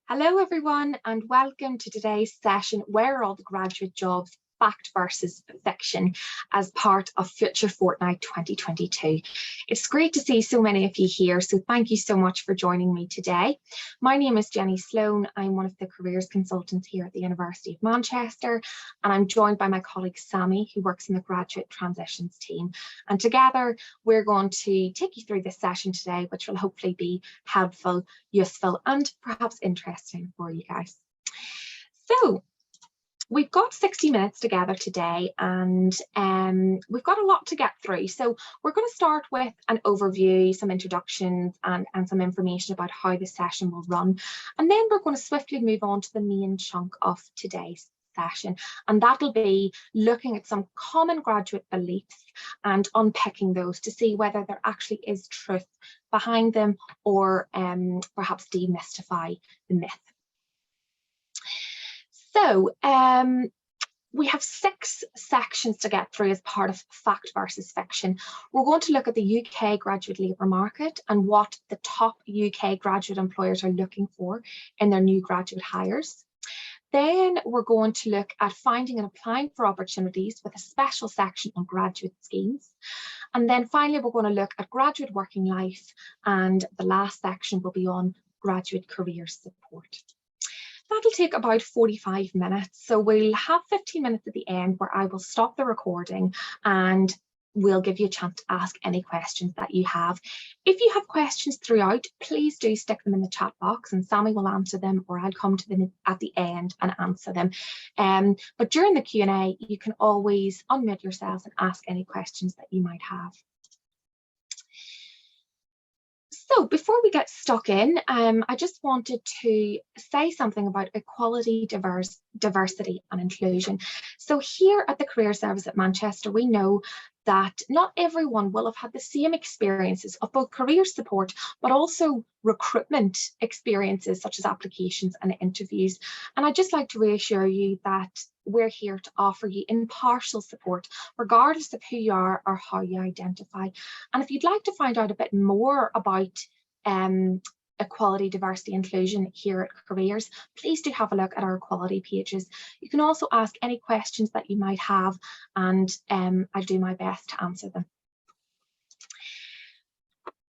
Hello everyone and welcome to today's session Where Are All the Graduate Jobs? Fact versus Fiction as part of Future Fortnight 2022. It's great to see so many of you here, so thank you so much for joining me today. My name is Jenny Sloan. I'm one of the careers consultants here at the University of Manchester, and I'm joined by my colleague Sammy, who works in the graduate transitions team. And together we're going to take you through this session today, which will hopefully be helpful, useful, and perhaps interesting for you guys. So we've got 60 minutes together today, and we've got a lot to get through. So we're going to start with an overview, some introductions, and some information about how the session will run. And then we're going to swiftly move on to the main chunk of today's session, and that'll be looking at some common graduate beliefs and unpicking those to see whether there actually is truth behind them, or perhaps demystify the myth. So we have 6 sections to get through as part of Fact versus Fiction. We're going to look at the UK graduate labour market and what the top UK graduate employers are looking for in their new graduate hires. Then we're going to look at finding and applying for opportunities with a special section on graduate schemes. And then finally, we're going to look at graduate working life, and the last section will be on graduate career support. That'll take about 45 minutes. So we'll have 15 minutes at the end where I will stop the recording and we'll give you a chance to ask any questions that you have. If you have questions throughout, please do stick them in the chat box and Sammy will answer them, or I'll come to them at the end and answer them. But during the Q&A, you can always unmute yourselves and ask any questions that you might have. So before we get stuck in, I just wanted to say something about equality, diversity and inclusion. So here at the Career Service at Manchester, we know that not everyone will have had the same experiences of both career support, but also recruitment experiences such as applications and interviews. And I'd just like to reassure you that we're here to offer you impartial support, regardless of who you are or how you identify. And if you'd like to find out a bit more about equality, diversity, inclusion here at Careers, please do have a look at our equality pages. You can also ask any questions that you might have, and I'll do my best to answer them.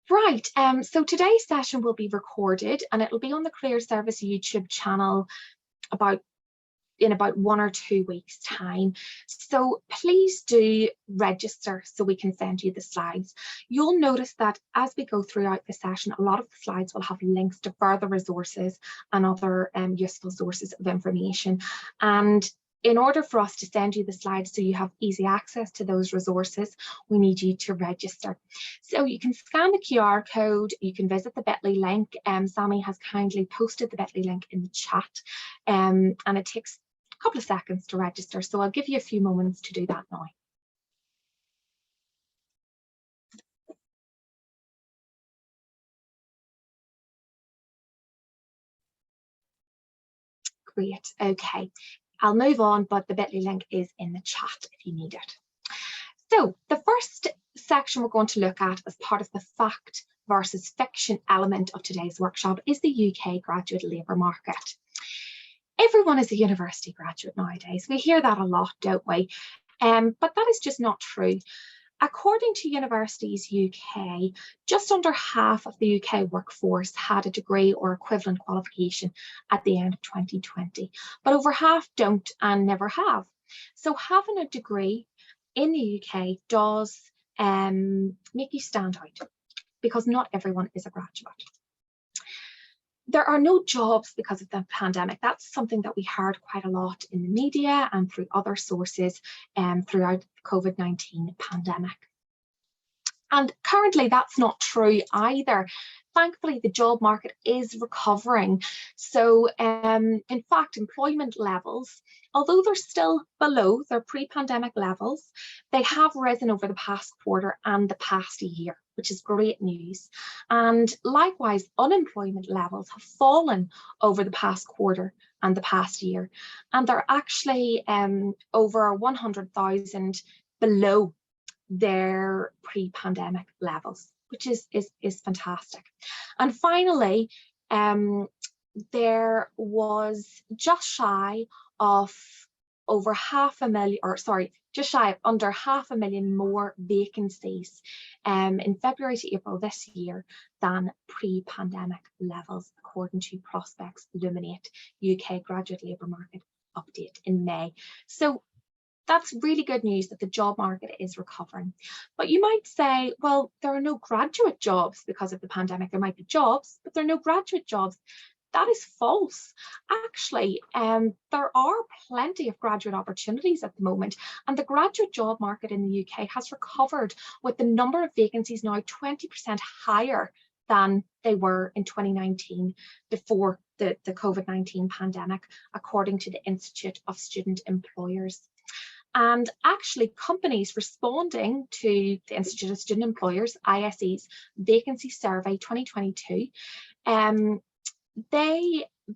Right, so today's session will be recorded and it'll be on the Career Service YouTube channel in about 1 or 2 weeks' time. So please do register so we can send you the slides. You'll notice that as we go throughout the session, a lot of the slides will have links to further resources and other useful sources of information. And in order for us to send you the slides so you have easy access to those resources, we need you to register. So you can scan the QR code, you can visit the bit.ly link. Sammy has kindly posted the bit.ly link in the chat, and it takes a couple of seconds to register. So I'll give you a few moments to do that now. Great, okay. I'll move on, but the bit.ly link is in the chat if you need it. So the first section we're going to look at as part of the fact versus fiction element of today's workshop is the UK graduate labour market. Everyone is a university graduate nowadays. We hear that a lot, don't we? But that is just not true. According to Universities UK, just under half of the UK workforce had a degree or equivalent qualification at the end of 2020, but over half don't and never have. So having a degree in the UK does make you stand out, because not everyone is a graduate. There are no jobs because of the pandemic. That's something that we heard quite a lot in the media and through other sources throughout the COVID-19 pandemic. And currently that's not true either. Thankfully, the job market is recovering. So in fact, employment levels, although they're still below their pre-pandemic levels, they have risen over the past quarter and the past year, which is great news. And likewise, unemployment levels have fallen over the past quarter and the past year. And they're actually over 100,000 below their pre-pandemic levels, which is fantastic. And finally, there was just shy of over just shy of under 500,000 more vacancies in February to April this year than pre-pandemic levels, according to Prospects Illuminate UK graduate labour market update in May. So that's really good news that the job market is recovering. But you might say, well, there are no graduate jobs because of the pandemic. There might be jobs, but there are no graduate jobs. That is false. Actually, there are plenty of graduate opportunities at the moment, and the graduate job market in the UK has recovered, with the number of vacancies now 20% higher than they were in 2019 before the COVID-19 pandemic, according to the Institute of Student Employers. And actually, companies responding to the Institute of Student Employers, ISE's vacancy survey 2022,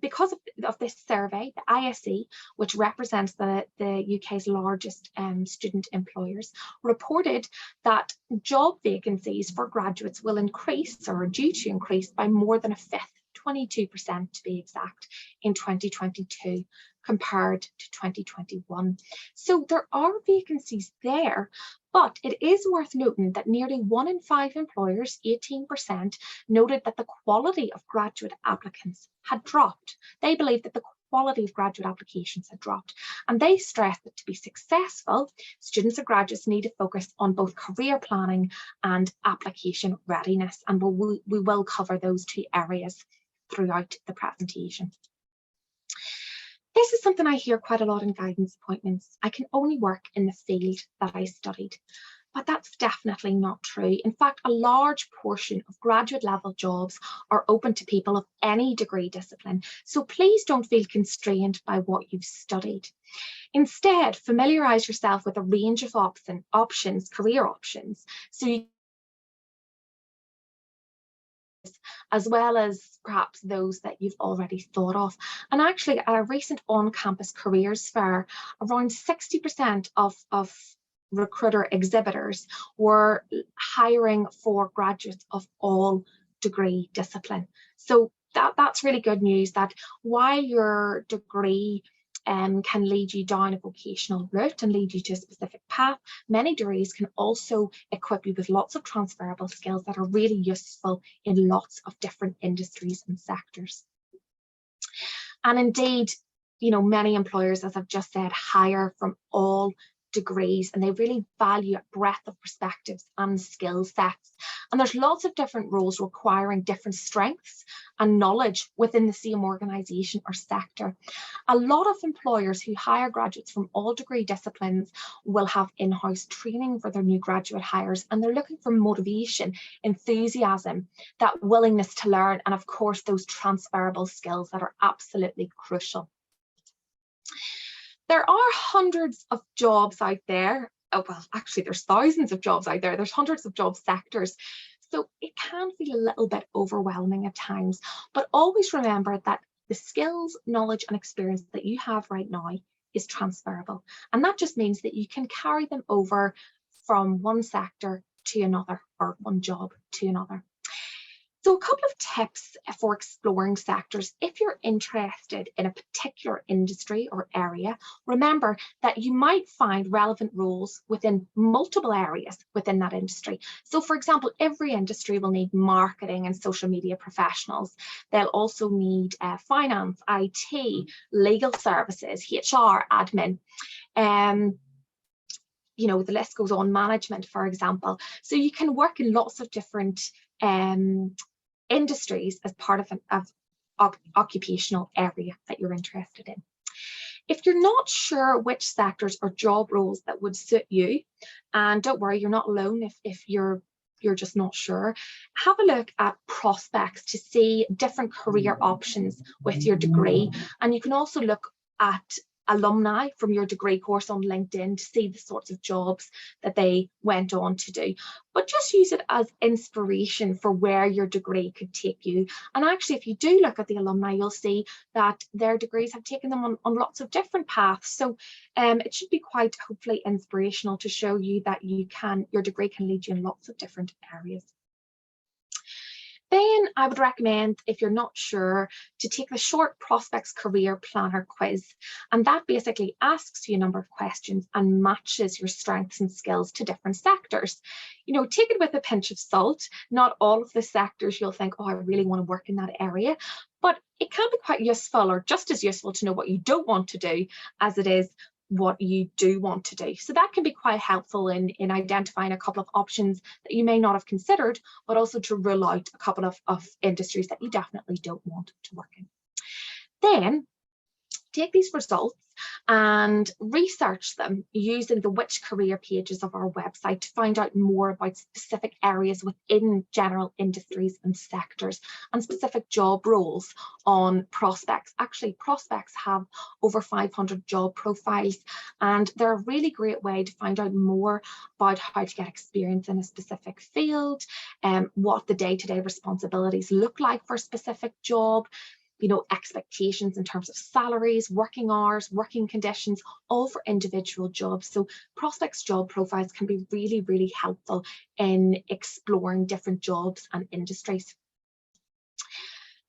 because of this survey, the ISE, which represents the UK's largest student employers, reported that job vacancies for graduates will increase, or are due to increase, by more than a fifth, 22% to be exact, in 2022 compared to 2021. So there are vacancies there, but it is worth noting that nearly 1 in 5 employers, 18%, noted that the quality of graduate applicants had dropped. They believe that the quality of graduate applications had dropped, and they stressed that to be successful, students and graduates need to focus on both career planning and application readiness, and we will cover those two areas throughout the presentation. This is something I hear quite a lot in guidance appointments. I can only work in the field that I studied, but that's definitely not true. In fact, a large portion of graduate level jobs are open to people of any degree discipline, so please don't feel constrained by what you've studied. Instead, familiarise yourself with a range of options, career options, so you, as well as perhaps those that you've already thought of. And actually, at a recent on-campus careers fair, around 60% of recruiter exhibitors were hiring for graduates of all degree discipline. So that's really good news, that while your degree can lead you down a vocational route and lead you to a specific path, many degrees can also equip you with lots of transferable skills that are really useful in lots of different industries and sectors. And indeed, you know, many employers, as I've just said, hire from all degrees, and they really value a breadth of perspectives and skill sets. And there's lots of different roles requiring different strengths and knowledge within the same organisation or sector. A lot of employers who hire graduates from all degree disciplines will have in-house training for their new graduate hires, and they're looking for motivation, enthusiasm, that willingness to learn, and of course those transferable skills that are absolutely crucial. There are hundreds of jobs out there. Oh, well, actually, there's thousands of jobs out there. There's hundreds of job sectors. So it can feel a little bit overwhelming at times, but always remember that the skills, knowledge, and experience that you have right now is transferable. And that just means that you can carry them over from one sector to another, or one job to another. So a couple of tips for exploring sectors. If you're interested in a particular industry or area, remember that you might find relevant roles within multiple areas within that industry. So for example, every industry will need marketing and social media professionals. They'll also need finance, IT, legal services, HR, admin. You know, the list goes on, management, for example. So you can work in lots of different industries as part of an occupational area that you're interested in. If you're not sure which sectors or job roles that would suit you, and don't worry, you're not alone if you're just not sure, have a look at prospects to see different career options with your degree. And you can also look at alumni from your degree course on LinkedIn to see the sorts of jobs that they went on to do. But just use it as inspiration for where your degree could take you. And actually, if you do look at the alumni, you'll see that their degrees have taken them on lots of different paths. So it should be quite hopefully inspirational to show you that your degree can lead you in lots of different areas. Then I would recommend, if you're not sure, to take the short Prospects Career Planner quiz. And that basically asks you a number of questions and matches your strengths and skills to different sectors. You know, take it with a pinch of salt. Not all of the sectors you'll think, oh, I really want to work in that area. But it can be quite useful, or just as useful, to know what you don't want to do as it is what you do want to do. So that can be quite helpful in identifying a couple of options that you may not have considered, but also to rule out a couple of industries that you definitely don't want to work in. Then take these results and research them using the Which Career pages of our website to find out more about specific areas within general industries and sectors and specific job roles on Prospects. Actually, Prospects have over 500 job profiles, and they're a really great way to find out more about how to get experience in a specific field, what the day-to-day responsibilities look like for a specific job, you know, expectations in terms of salaries, working hours, working conditions, all for individual jobs. So Prospects job profiles can be really, really helpful in exploring different jobs and industries.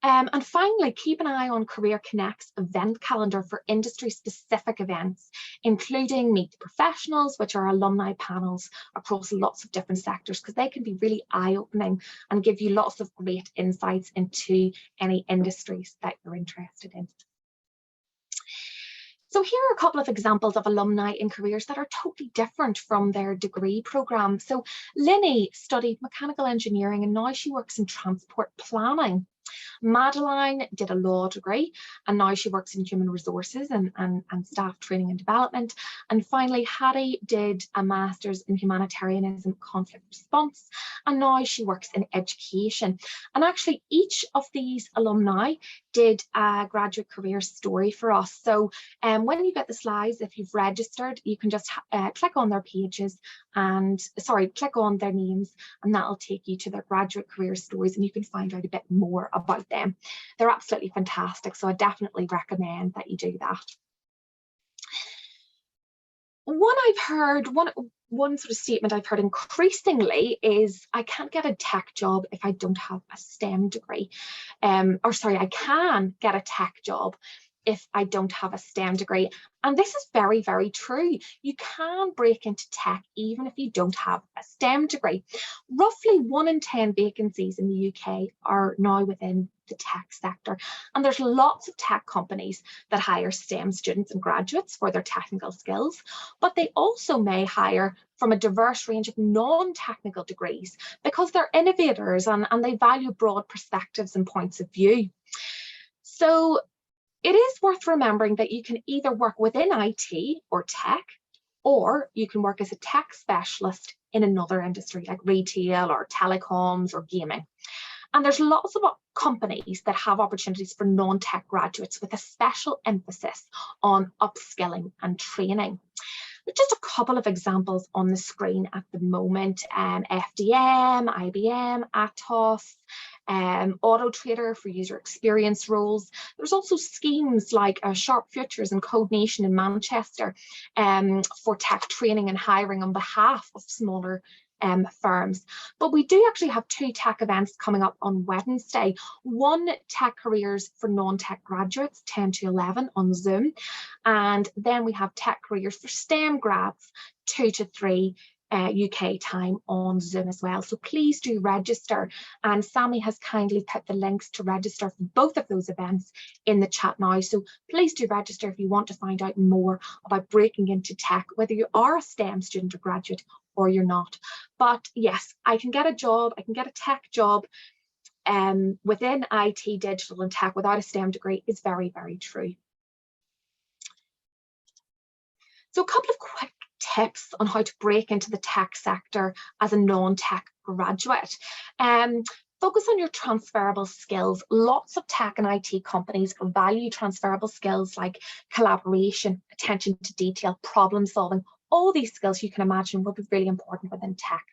And finally, keep an eye on Career Connect's event calendar for industry-specific events, including Meet the Professionals, which are alumni panels across lots of different sectors, because they can be really eye-opening and give you lots of great insights into any industries that you're interested in. So here are a couple of examples of alumni in careers that are totally different from their degree programme. So Linny studied mechanical engineering and now she works in transport planning. Madeline did a law degree and now she works in human resources and staff training and development. And finally, Hattie did a master's in humanitarianism, conflict response, and now she works in education. And actually, each of these alumni did a graduate career story for us. So when you get the slides, if you've registered, you can just click on their pages and, click on their names, and that'll take you to their graduate career stories and you can find out a bit more about them. They're absolutely fantastic, so I definitely recommend that you do that. One sort of statement I've heard increasingly is, I can't get a tech job if I don't have a STEM degree. I can get a tech job if I don't have a STEM degree. And this is very, very true. You can break into tech even if you don't have a STEM degree. Roughly 1 in 10 vacancies in the UK are now within the tech sector. And there's lots of tech companies that hire STEM students and graduates for their technical skills, but they also may hire from a diverse range of non-technical degrees because they're innovators and they value broad perspectives and points of view. So it is worth remembering that you can either work within IT or tech, or you can work as a tech specialist in another industry like retail or telecoms or gaming. And there's lots of companies that have opportunities for non-tech graduates with a special emphasis on upskilling and training. Just a couple of examples on the screen at the moment: FDM, IBM, Atos, Auto Trader for user experience roles. There's also schemes like Sharp Futures and Code Nation in Manchester for tech training and hiring on behalf of smaller firms. But we do actually have 2 tech events coming up on Wednesday. One, Tech Careers for non-tech graduates, 10 to 11 on Zoom. And then we have Tech Careers for STEM grads, 2 to 3 UK time on Zoom as well. So please do register. And Sammy has kindly put the links to register for both of those events in the chat now. So please do register if you want to find out more about breaking into tech, whether you are a STEM student or graduate or you're not. But yes, I can get a job, I can get a tech job within IT, digital and tech without a STEM degree is very, very true. So a couple of quick tips on how to break into the tech sector as a non-tech graduate. Focus on your transferable skills. Lots of tech and IT companies value transferable skills like collaboration, attention to detail, problem solving. All these skills you can imagine will be really important within tech.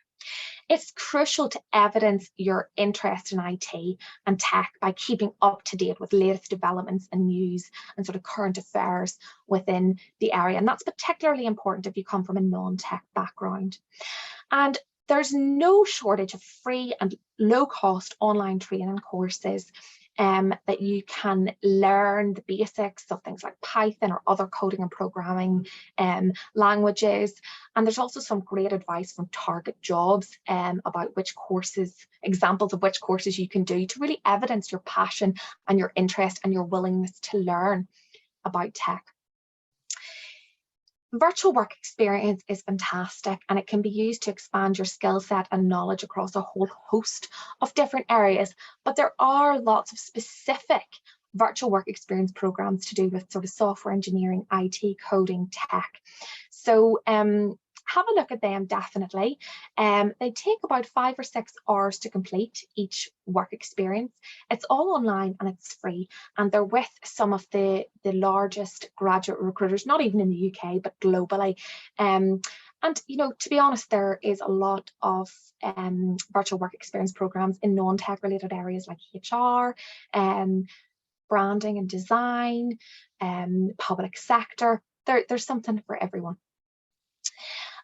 It's crucial to evidence your interest in IT and tech by keeping up to date with latest developments and news and sort of current affairs within the area. And that's particularly important if you come from a non-tech background. And there's no shortage of free and low-cost online training courses that you can learn the basics of things like Python or other coding and programming languages. And there's also some great advice from Target Jobs about which courses, examples of which courses you can do to really evidence your passion and your interest and your willingness to learn about tech. Virtual work experience is fantastic, and it can be used to expand your skill set and knowledge across a whole host of different areas. But there are lots of specific virtual work experience programs to do with sort of software engineering, IT, coding, tech. So have a look at them, definitely. They take about 5 or 6 hours to complete each work experience. It's all online and it's free, and they're with some of the largest graduate recruiters, not even in the UK, but globally. And, you know, to be honest, there is a lot of virtual work experience programs in non-tech related areas like HR, branding and design, public sector. There's something for everyone.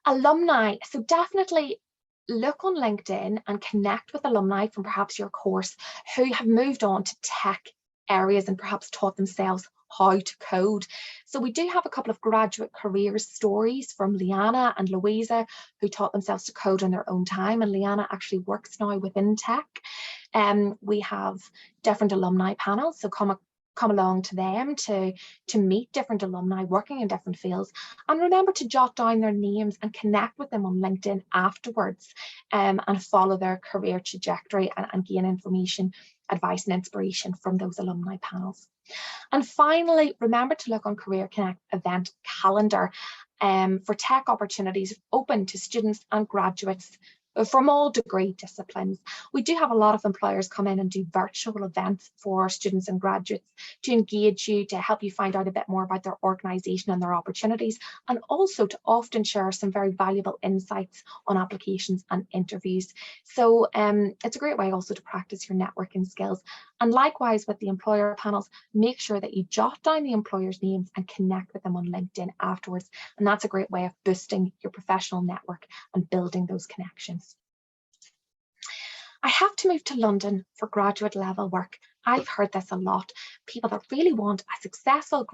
Alumni, so definitely look on LinkedIn and connect with alumni from perhaps your course who have moved on to tech areas and perhaps taught themselves how to code. So we do have a couple of graduate career stories from Liana and Louisa, who taught themselves to code in their own time, and Liana actually works now within tech. We have different alumni panels, so come along to them to meet different alumni working in different fields, and remember to jot down their names and connect with them on LinkedIn afterwards, and follow their career trajectory and gain information, advice and inspiration from those alumni panels. And finally, remember to look on Career Connect event calendar for tech opportunities open to students and graduates from all degree disciplines. We do have a lot of employers come in and do virtual events for students and graduates to engage you, to help you find out a bit more about their organisation and their opportunities, and also to often share some very valuable insights on applications and interviews. So it's a great way also to practice your networking skills. And likewise with the employer panels, make sure that you jot down the employers' names and connect with them on LinkedIn afterwards. And that's a great way of boosting your professional network and building those connections. I have to move to London for graduate level work. I've heard this a lot. People that really want a successful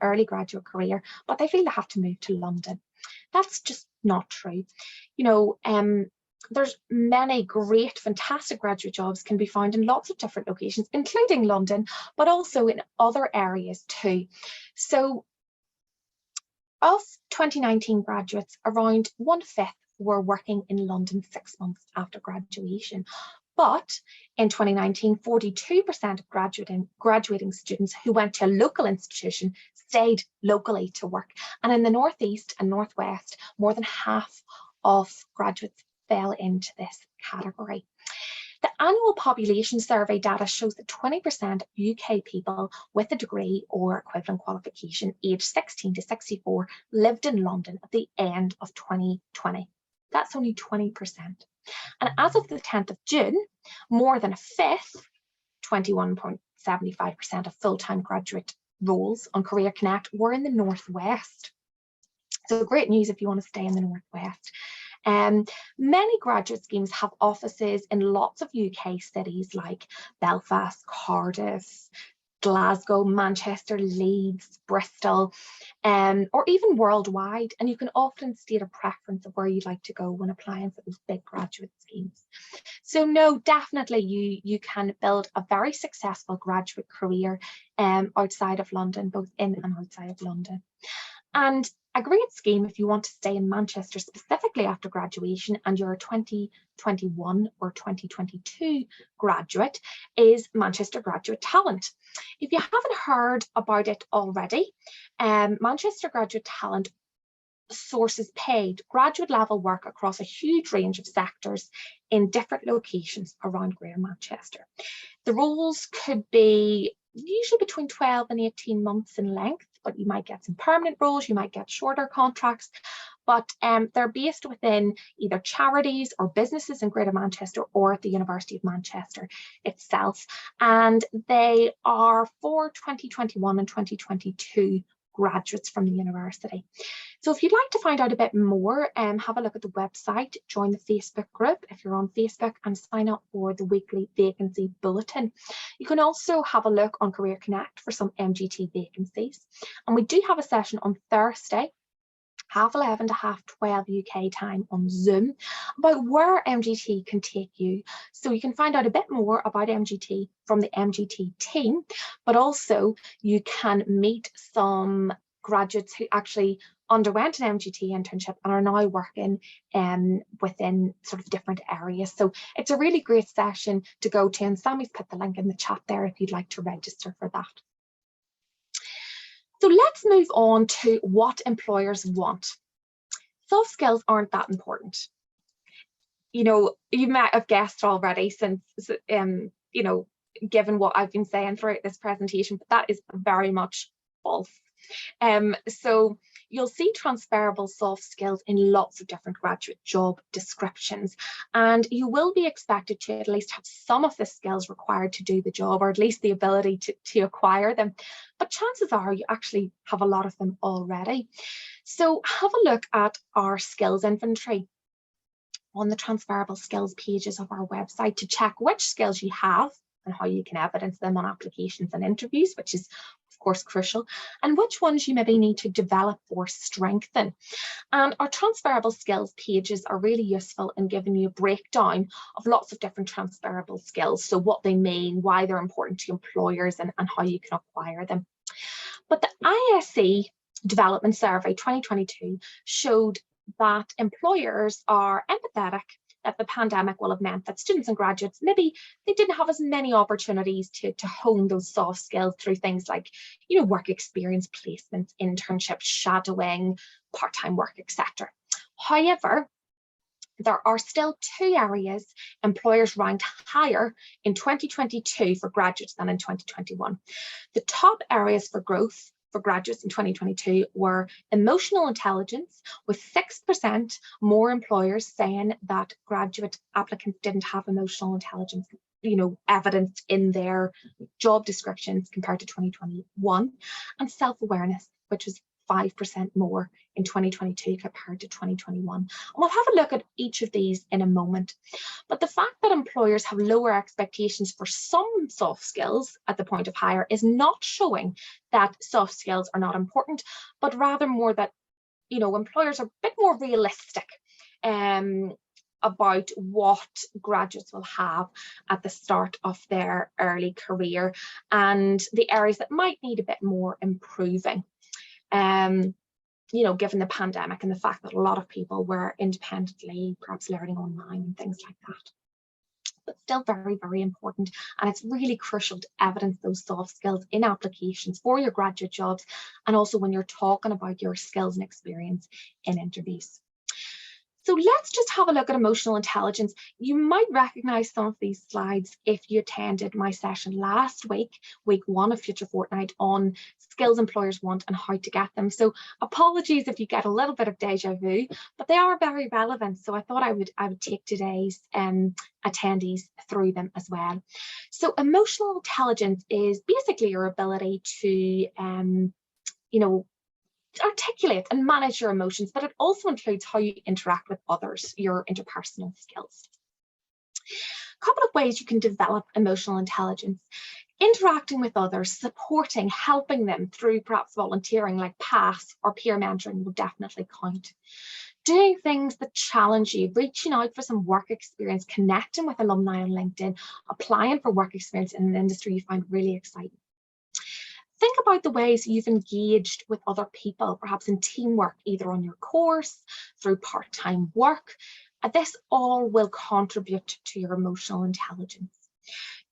early graduate career, but they feel they have to move to London. That's just not true. You know, there's many great, fantastic graduate jobs can be found in lots of different locations, including London, but also in other areas too. So of 2019 graduates, around 1/5 were working in London 6 months after graduation. But in 2019, 42% of graduating students who went to a local institution stayed locally to work. And in the Northeast and Northwest, more than half of graduates fell into this category. The annual population survey data shows that 20% of UK people with a degree or equivalent qualification aged 16 to 64 lived in London at the end of 2020. That's only 20%. And as of the 10th of June, more than 1/5, 21.75% of full-time graduate roles on Career Connect were in the Northwest. So great news if you want to stay in the Northwest. Many graduate schemes have offices in lots of UK cities like Belfast, Cardiff, Glasgow, Manchester, Leeds, Bristol, or even worldwide. And you can often state a preference of where you'd like to go when applying for those big graduate schemes. So no, definitely you can build a very successful graduate career outside of London, both in and outside of London. And a great scheme if you want to stay in Manchester specifically after graduation and you're a 2021 or 2022 graduate is Manchester Graduate Talent. If you haven't heard about it already, Manchester Graduate Talent sources paid graduate level work across a huge range of sectors in different locations around Greater Manchester. The roles could be usually between 12 and 18 months in length, but you might get some permanent roles, you might get shorter contracts, but they're based within either charities or businesses in Greater Manchester or at the University of Manchester itself. And they are for 2021 and 2022 graduates from the university. So if you'd like to find out a bit more, have a look at the website, join the Facebook group if you're on Facebook, and sign up for the weekly vacancy bulletin. You can also have a look on Career Connect for some MGT vacancies. And we do have a session on Thursday, 11:30 to 12:30 UK time on Zoom, about where MGT can take you. So you can find out a bit more about MGT from the MGT team, but also you can meet some graduates who actually underwent an MGT internship and are now working within sort of different areas. So it's a really great session to go to, and Sammy's put the link in the chat there if you'd like to register for that. So let's move on to what employers want. Soft skills aren't that important. You know, you might have guessed already since, you know, given what I've been saying throughout this presentation, but that is very much false. So you'll see transferable soft skills in lots of different graduate job descriptions, and you will be expected to at least have some of the skills required to do the job, or at least the ability to acquire them. But chances are you actually have a lot of them already. So have a look at our skills inventory on the transferable skills pages of our website to check which skills you have and how you can evidence them on applications and interviews, which is of course crucial, and which ones you maybe need to develop or strengthen. And our transferable skills pages are really useful in giving you a breakdown of lots of different transferable skills, so what they mean, why they're important to employers, and how you can acquire them. But the ISE Development Survey 2022 showed that employers are empathetic that the pandemic will have meant that students and graduates, maybe they didn't have as many opportunities to hone those soft skills through things like, you know, work experience, placements, internships, shadowing, part-time work, etc. However, there are still two areas employers ranked higher in 2022 for graduates than in 2021. The top areas for growth for graduates in 2022 were emotional intelligence, with 6% more employers saying that graduate applicants didn't have emotional intelligence, you know, evidenced in their job descriptions compared to 2021, and self-awareness, which was 5% more in 2022 compared to 2021. And we'll have a look at each of these in a moment. But the fact that employers have lower expectations for some soft skills at the point of hire is not showing that soft skills are not important, but rather more that, you know, employers are a bit more realistic about what graduates will have at the start of their early career and the areas that might need a bit more improving. You know, given the pandemic and the fact that a lot of people were independently perhaps learning online and things like that. But still very, very important. And it's really crucial to evidence those soft skills in applications for your graduate jobs, and also when you're talking about your skills and experience in interviews. So let's just have a look at emotional intelligence. You might recognize some of these slides if you attended my session last week, week 1 of Future Fortnight, on skills employers want and how to get them. So apologies if you get a little bit of deja vu, but they are very relevant. So I thought I would take today's attendees through them as well. So emotional intelligence is basically your ability to, you know, articulate and manage your emotions, but it also includes how you interact with others, your interpersonal skills. A couple of ways you can develop emotional intelligence: interacting with others, supporting, helping them through perhaps volunteering like PASS or peer mentoring will definitely count. Doing things that challenge you, reaching out for some work experience, connecting with alumni on LinkedIn, applying for work experience in an industry you find really exciting. Think about the ways you've engaged with other people, perhaps in teamwork, either on your course, through part-time work. This all will contribute to your emotional intelligence.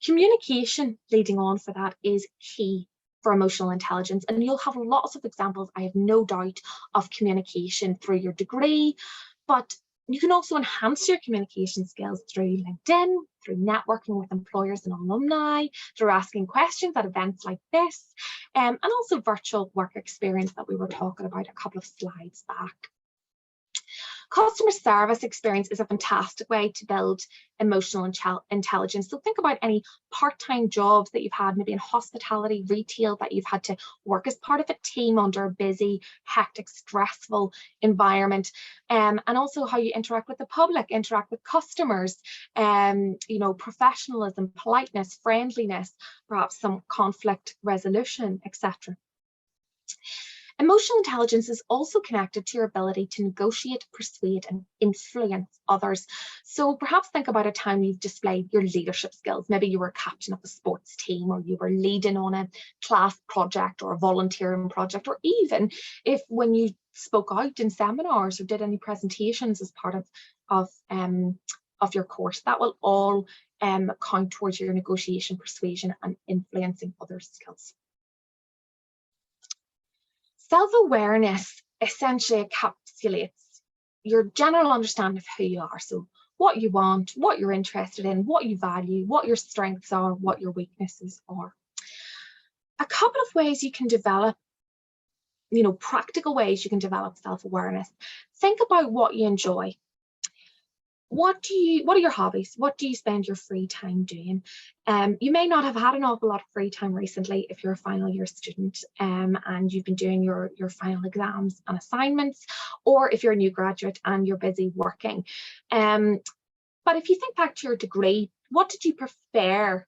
Communication, leading on for that, is key for emotional intelligence, and you'll have lots of examples, I have no doubt, of communication through your degree, but you can also enhance your communication skills through LinkedIn, through networking with employers and alumni, through asking questions at events like this, and also virtual work experience that we were talking about a couple of slides back. A Customer service experience is a fantastic way to build emotional intelligence. So think about any part-time jobs that you've had, maybe in hospitality, retail, that you've had to work as part of a team under a busy, hectic, stressful environment. And also how you interact with the public, interact with customers, you know, professionalism, politeness, friendliness, perhaps some conflict resolution, etc. Emotional intelligence is also connected to your ability to negotiate, persuade, and influence others. So perhaps think about a time you've displayed your leadership skills. Maybe you were captain of a sports team, or you were leading on a class project or a volunteering project, or even if when you spoke out in seminars or did any presentations as part of your course, that will all count towards your negotiation, persuasion, and influencing others skills. Self-awareness essentially encapsulates your general understanding of who you are. So what you want, what you're interested in, what you value, what your strengths are, what your weaknesses are. A couple of ways you can develop, you know, practical ways you can develop self-awareness. Think about what you enjoy. What are your hobbies? What do you spend your free time doing? You may not have had an awful lot of free time recently if you're a final year student and you've been doing your final exams and assignments, or if you're a new graduate and you're busy working. But if you think back to your degree, what did you prefer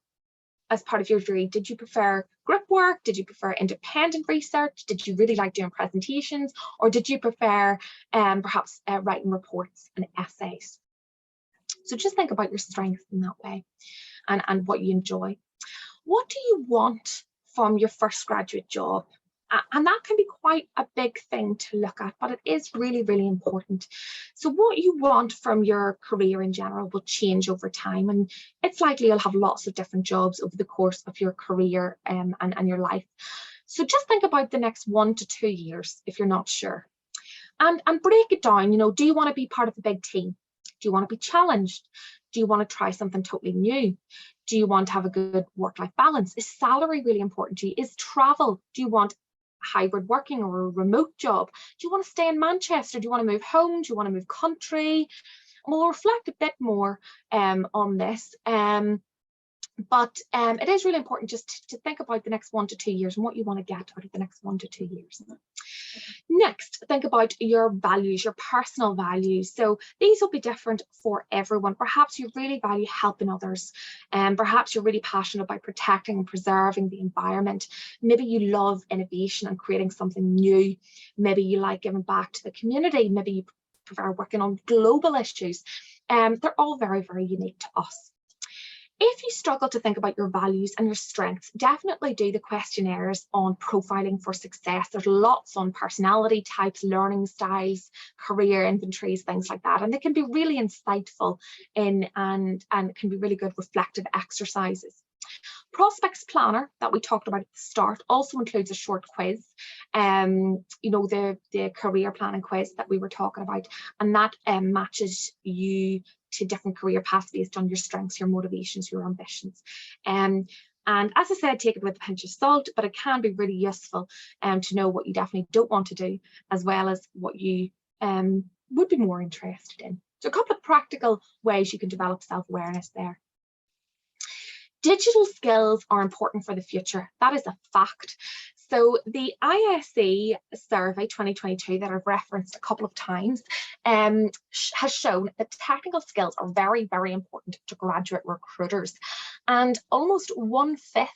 as part of your degree? Did you prefer group work? Did you prefer independent research? Did you really like doing presentations? Or did you prefer perhaps writing reports and essays? So just think about your strengths in that way and what you enjoy. What do you want from your first graduate job? And that can be quite a big thing to look at, but it is really, really important. So what you want from your career in general will change over time, and it's likely you'll have lots of different jobs over the course of your career and your life. So just think about the next 1 to 2 years if you're not sure. And break it down. You know, do you want to be part of a big team? Do you want to be challenged? Do you want to try something totally new? Do you want to have a good work-life balance? Is salary really important to you? Is travel? Do you want hybrid working or a remote job? Do you want to stay in Manchester? Do you want to move home? Do you want to move country? And we'll reflect a bit more on this. But it is really important just to think about the next 1 to 2 years and what you want to get out of the next 1 to 2 years. Next, think about your values, your personal values. So these will be different for everyone. Perhaps you really value helping others, and perhaps you're really passionate about protecting and preserving the environment. Maybe you love innovation and creating something new. Maybe you like giving back to the community. Maybe you prefer working on global issues. They're all very, very unique to us. If you struggle to think about your values and your strengths, definitely do the questionnaires on profiling for success. There's lots on personality types, learning styles, career inventories, things like that. And they can be really insightful and can be really good reflective exercises. Prospects Planner that we talked about at the start also includes a short quiz, you know, the career planning quiz that we were talking about, and that matches you to different career paths based on your strengths, your motivations, your ambitions. And as I said, take it with a pinch of salt, but it can be really useful to know what you definitely don't want to do, as well as what you would be more interested in. So a couple of practical ways you can develop self-awareness there. Digital skills are important for the future. That is a fact. So the ISE survey 2022 that I've referenced a couple of times has shown that technical skills are very, very important to graduate recruiters. And almost 1/5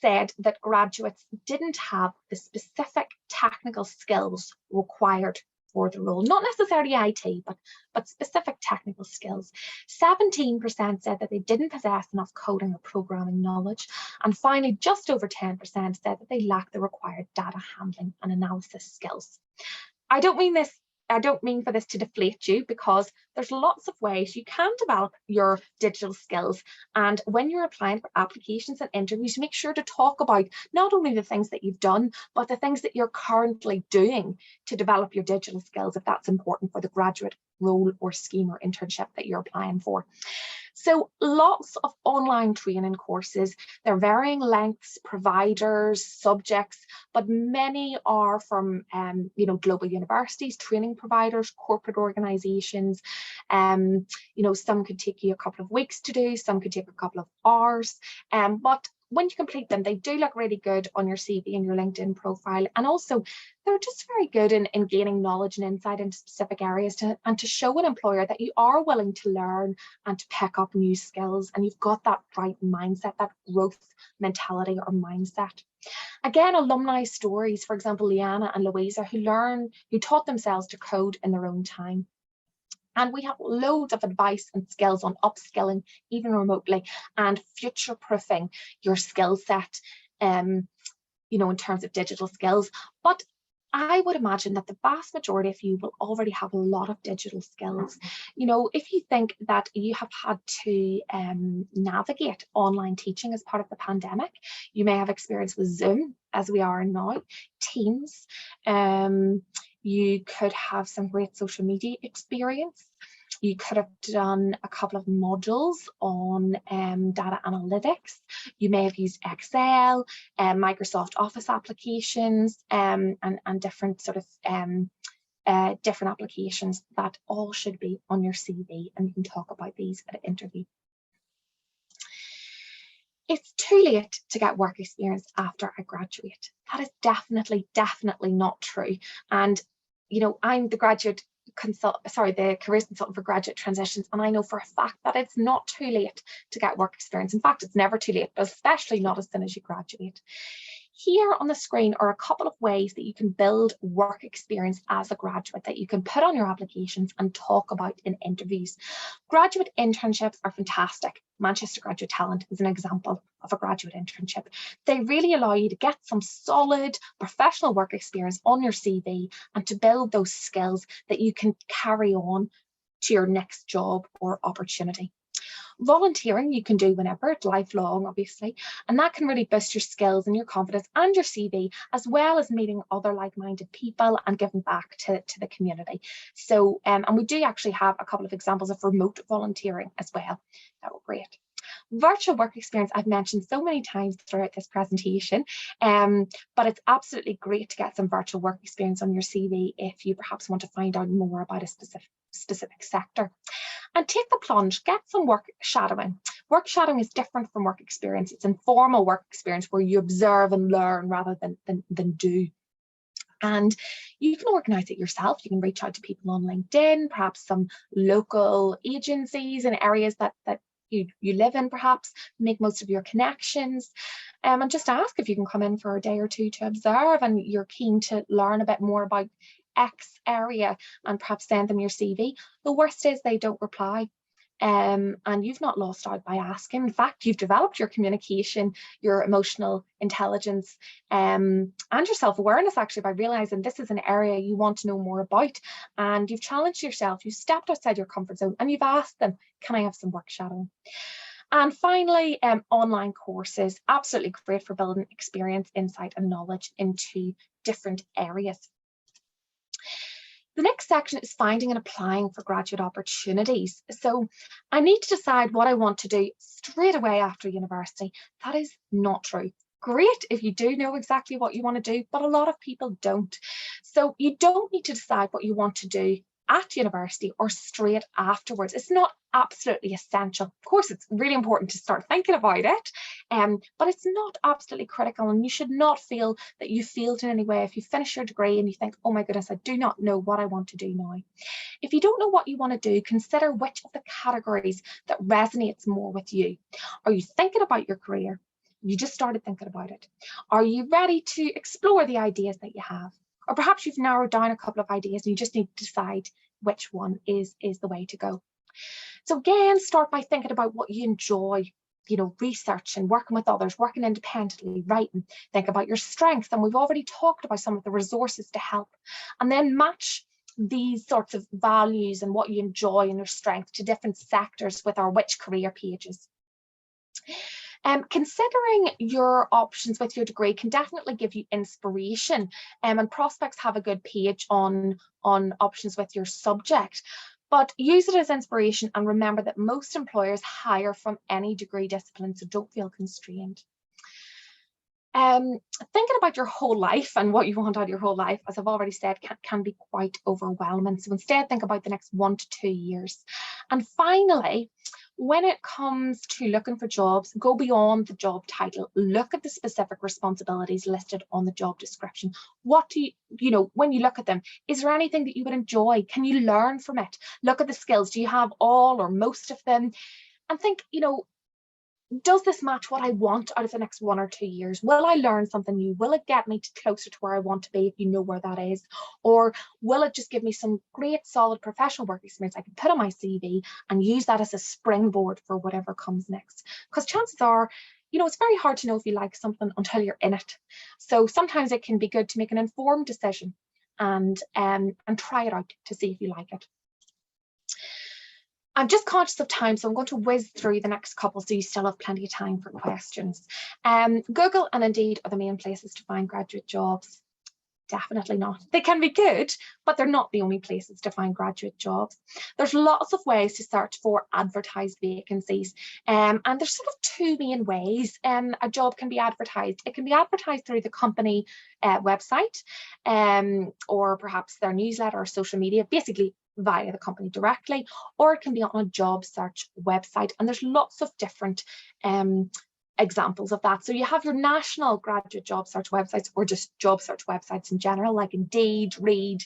said that graduates didn't have the specific technical skills required for the role, not necessarily IT, but specific technical skills. 17% said that they didn't possess enough coding or programming knowledge. And finally, just over 10% said that they lacked the required data handling and analysis skills. I don't mean for this to deflate you, because there's lots of ways you can develop your digital skills. And when you're applying for applications and interviews, make sure to talk about not only the things that you've done, but the things that you're currently doing to develop your digital skills, if that's important for the graduate role or scheme or internship that you're applying for. So lots of online training courses, they're varying lengths, providers, subjects, but many are from global universities, training providers, corporate organizations. Some could take you a couple of weeks to do, some could take a couple of hours, but when you complete them, they do look really good on your CV and your LinkedIn profile. And also, they're just very good in gaining knowledge and insight into specific areas and to show an employer that you are willing to learn and to pick up new skills, and you've got that right mindset, that growth mentality or mindset. Again, alumni stories, for example, Leanna and Louisa, who taught themselves to code in their own time. And we have loads of advice and skills on upskilling, even remotely, and future-proofing your skill set, in terms of digital skills. But I would imagine that the vast majority of you will already have a lot of digital skills. If you think that you have had to navigate online teaching as part of the pandemic, you may have experience with Zoom, as we are now, Teams. You could have some great social media experience. You could have done a couple of modules on data analytics. You may have used Excel, Microsoft Office applications, and different sort of different applications that all should be on your CV, and you can talk about these at an interview. It's too late to get work experience after I graduate. That is definitely not true. And I'm the the careers consultant for graduate transitions, and I know for a fact that it's not too late to get work experience. In fact, it's never too late, but especially not as soon as you graduate. Here on the screen are a couple of ways that you can build work experience as a graduate that you can put on your applications and talk about in interviews. Graduate internships are fantastic. Manchester Graduate Talent is an example of a graduate internship. They really allow you to get some solid professional work experience on your CV and to build those skills that you can carry on to your next job or opportunity. Volunteering you can do whenever, it's lifelong obviously, and that can really boost your skills and your confidence and your CV, as well as meeting other like-minded people and giving back to the community. So and we do actually have a couple of examples of remote volunteering as well that were great. Virtual work experience I've mentioned so many times throughout this presentation, but it's absolutely great to get some virtual work experience on your CV if you perhaps want to find out more about a specific sector. And take the plunge, get some work shadowing. Work shadowing is different from work experience. It's informal work experience where you observe and learn rather than do. And you can organise it yourself. You can reach out to people on LinkedIn, perhaps some local agencies in areas that you live in, perhaps make most of your connections, and just ask if you can come in for a day or two to observe and you're keen to learn a bit more about X area, and perhaps send them your CV. The worst is they don't reply, and you've not lost out by asking. In fact, you've developed your communication, your emotional intelligence, and your self-awareness actually by realizing this is an area you want to know more about, and you've challenged yourself, you stepped outside your comfort zone and you've asked them, can I have some work shadowing? And finally, online courses, absolutely great for building experience, insight and knowledge into different areas. The next section is finding and applying for graduate opportunities. So I need to decide what I want to do straight away after university. That is not true. Great if you do know exactly what you want to do, but a lot of people don't. So you don't need to decide what you want to do at university or straight afterwards. It's not absolutely essential. Of course, it's really important to start thinking about it, but it's not absolutely critical, and you should not feel that you failed in any way if you finish your degree and you think, oh my goodness, I do not know what I want to do now. If you don't know what you want to do, consider which of the categories that resonates more with you. Are you thinking about your career? You just started thinking about it. Are you ready to explore the ideas that you have? Or perhaps you've narrowed down a couple of ideas and you just need to decide which one is the way to go. So again, start by thinking about what you enjoy, researching, working with others, working independently, writing. Think about your strengths, and we've already talked about some of the resources to help. And then match these sorts of values and what you enjoy and your strength to different sectors with our which career pages. Considering your options with your degree can definitely give you inspiration, and prospects have a good page on options with your subject. But use it as inspiration and remember that most employers hire from any degree discipline, so don't feel constrained. Thinking about your whole life and what you want out of your whole life, as I've already said, can be quite overwhelming. So instead, think about the next 1 to 2 years. And finally, when it comes to looking for jobs, go beyond the job title. Look at the specific responsibilities listed on the job description. What do you know, when you look at them, is there anything that you would enjoy? Can you learn from it? Look at the skills. Do you have all or most of them? And think, you know, does this match what I want out of the next 1 or 2 years? Will I learn something new? Will it get me closer to where I want to be, if you know where that is? Or will it just give me some great, solid professional work experience I can put on my CV and use that as a springboard for whatever comes next? Because chances are, you know, it's very hard to know if you like something until you're in it. So sometimes it can be good to make an informed decision and try it out to see if you like it. I'm just conscious of time, so I'm going to whiz through the next couple so you still have plenty of time for questions. Google and Indeed are the main places to find graduate jobs. Definitely not. They can be good, but they're not the only places to find graduate jobs. There's lots of ways to search for advertised vacancies, and there's sort of 2 main ways a job can be advertised. It can be advertised through the company website, or perhaps their newsletter or social media, basically via the company directly, or it can be on a job search website. And there's lots of different examples of that. So you have your national graduate job search websites, or just job search websites in general, like Indeed, Reed,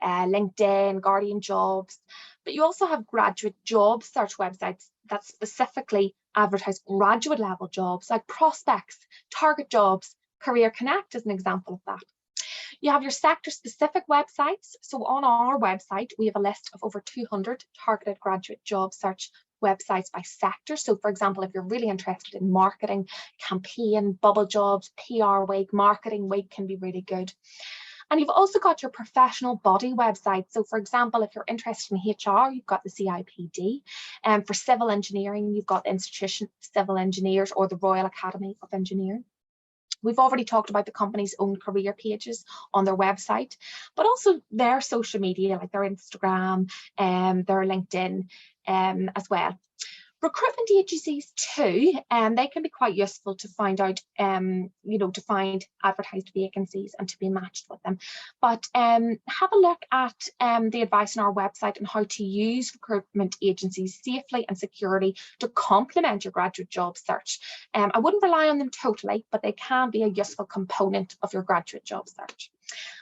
LinkedIn, Guardian Jobs. But you also have graduate job search websites that specifically advertise graduate level jobs, like Prospects, Target Jobs, Career Connect is an example of that. You have your sector-specific websites. So on our website, we have a list of over 200 targeted graduate job search websites by sector. So for example, if you're really interested in marketing, campaign, bubble jobs, PR week, marketing week can be really good. And you've also got your professional body website. So for example, if you're interested in HR, you've got the CIPD. And for civil engineering, you've got the Institution of Civil Engineers or the Royal Academy of Engineering. We've already talked about the company's own career pages on their website, but also their social media, like their Instagram, their LinkedIn as well. Recruitment agencies too, they can be quite useful to find out, you know, to find advertised vacancies and to be matched with them. But have a look at the advice on our website on how to use recruitment agencies safely and securely to complement your graduate job search. I wouldn't rely on them totally, but they can be a useful component of your graduate job search.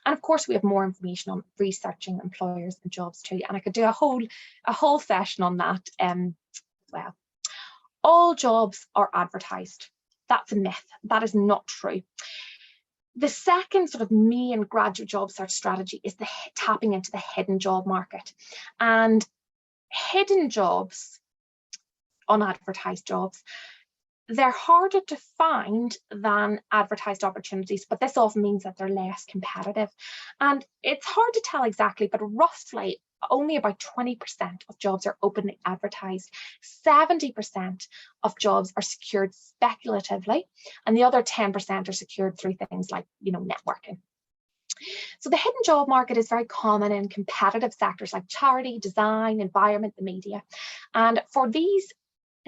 And of course, we have more information on researching employers and jobs too, and I could do a whole session on that. Well, all jobs are advertised. That's a myth. That is not true. The second sort of main graduate job search strategy is the tapping into the hidden job market. And hidden jobs, unadvertised jobs, they're harder to find than advertised opportunities, but this often means that they're less competitive. And it's hard to tell exactly, but roughly only about 20% of jobs are openly advertised. 70% of jobs are secured speculatively, and the other 10% are secured through things like, you know, networking. So the hidden job market is very common in competitive sectors like charity, design, environment, the media. And for these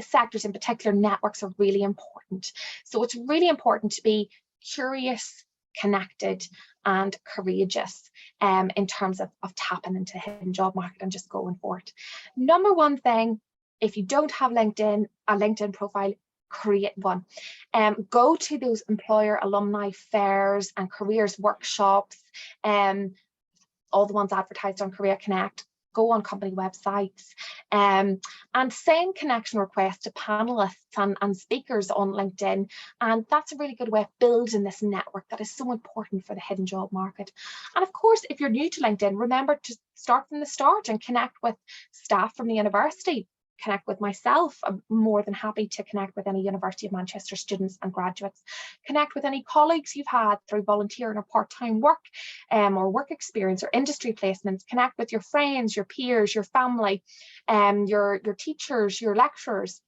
sectors in particular, networks are really important. So it's really important to be curious, connected, and courageous in terms of tapping into the hidden job market and just going for it. Number one thing, if you don't have a LinkedIn profile, create one. Go to those employer alumni fairs and careers workshops, all the ones advertised on Career Connect. Go on company websites, and send connection requests to panelists and speakers on LinkedIn. And that's a really good way of building this network that is so important for the hidden job market. And of course, if you're new to LinkedIn, remember to start from the start and connect with staff from the university. Connect with myself. I'm more than happy to connect with any University of Manchester students and graduates. Connect with any colleagues you've had through volunteering or part-time work, or work experience or industry placements. Connect with your friends, your peers, your family, your teachers, your lecturers.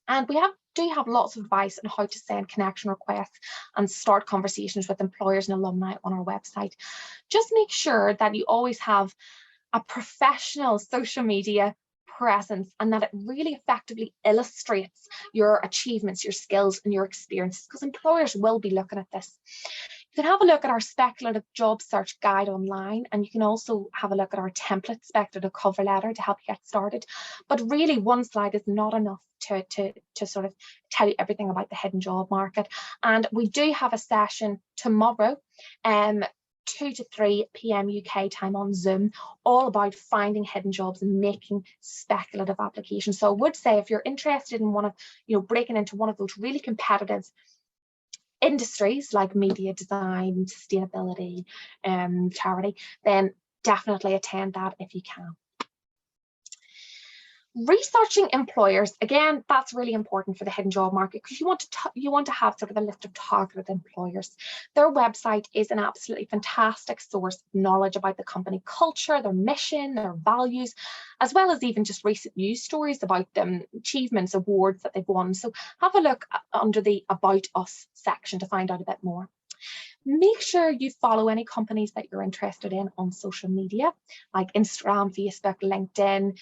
And we do have lots of advice on how to send connection requests and start conversations with employers and alumni on our website. Just make sure that you always have a professional social media presence, and that it really effectively illustrates your achievements, your skills, and your experiences, because employers will be looking at this. You can have a look at our speculative job search guide online, and you can also have a look at our template speculative cover letter to help you get started. But really, one slide is not enough to sort of tell you everything about the hidden job market. And we do have a session tomorrow, 2 to 3 p.m. UK time on Zoom, all about finding hidden jobs and making speculative applications. So I would say, if you're interested in one of, breaking into one of those really competitive industries like media design, sustainability, charity, then definitely attend that if you can. Researching employers, again, that's really important for the hidden job market, because you want to have sort of a list of targeted employers. Their website is an absolutely fantastic source of knowledge about the company culture, their mission, their values, as well as even just recent news stories about them, achievements, awards that they've won. So have a look under the About Us section to find out a bit more. Make sure you follow any companies that you're interested in on social media, like Instagram, Facebook, LinkedIn,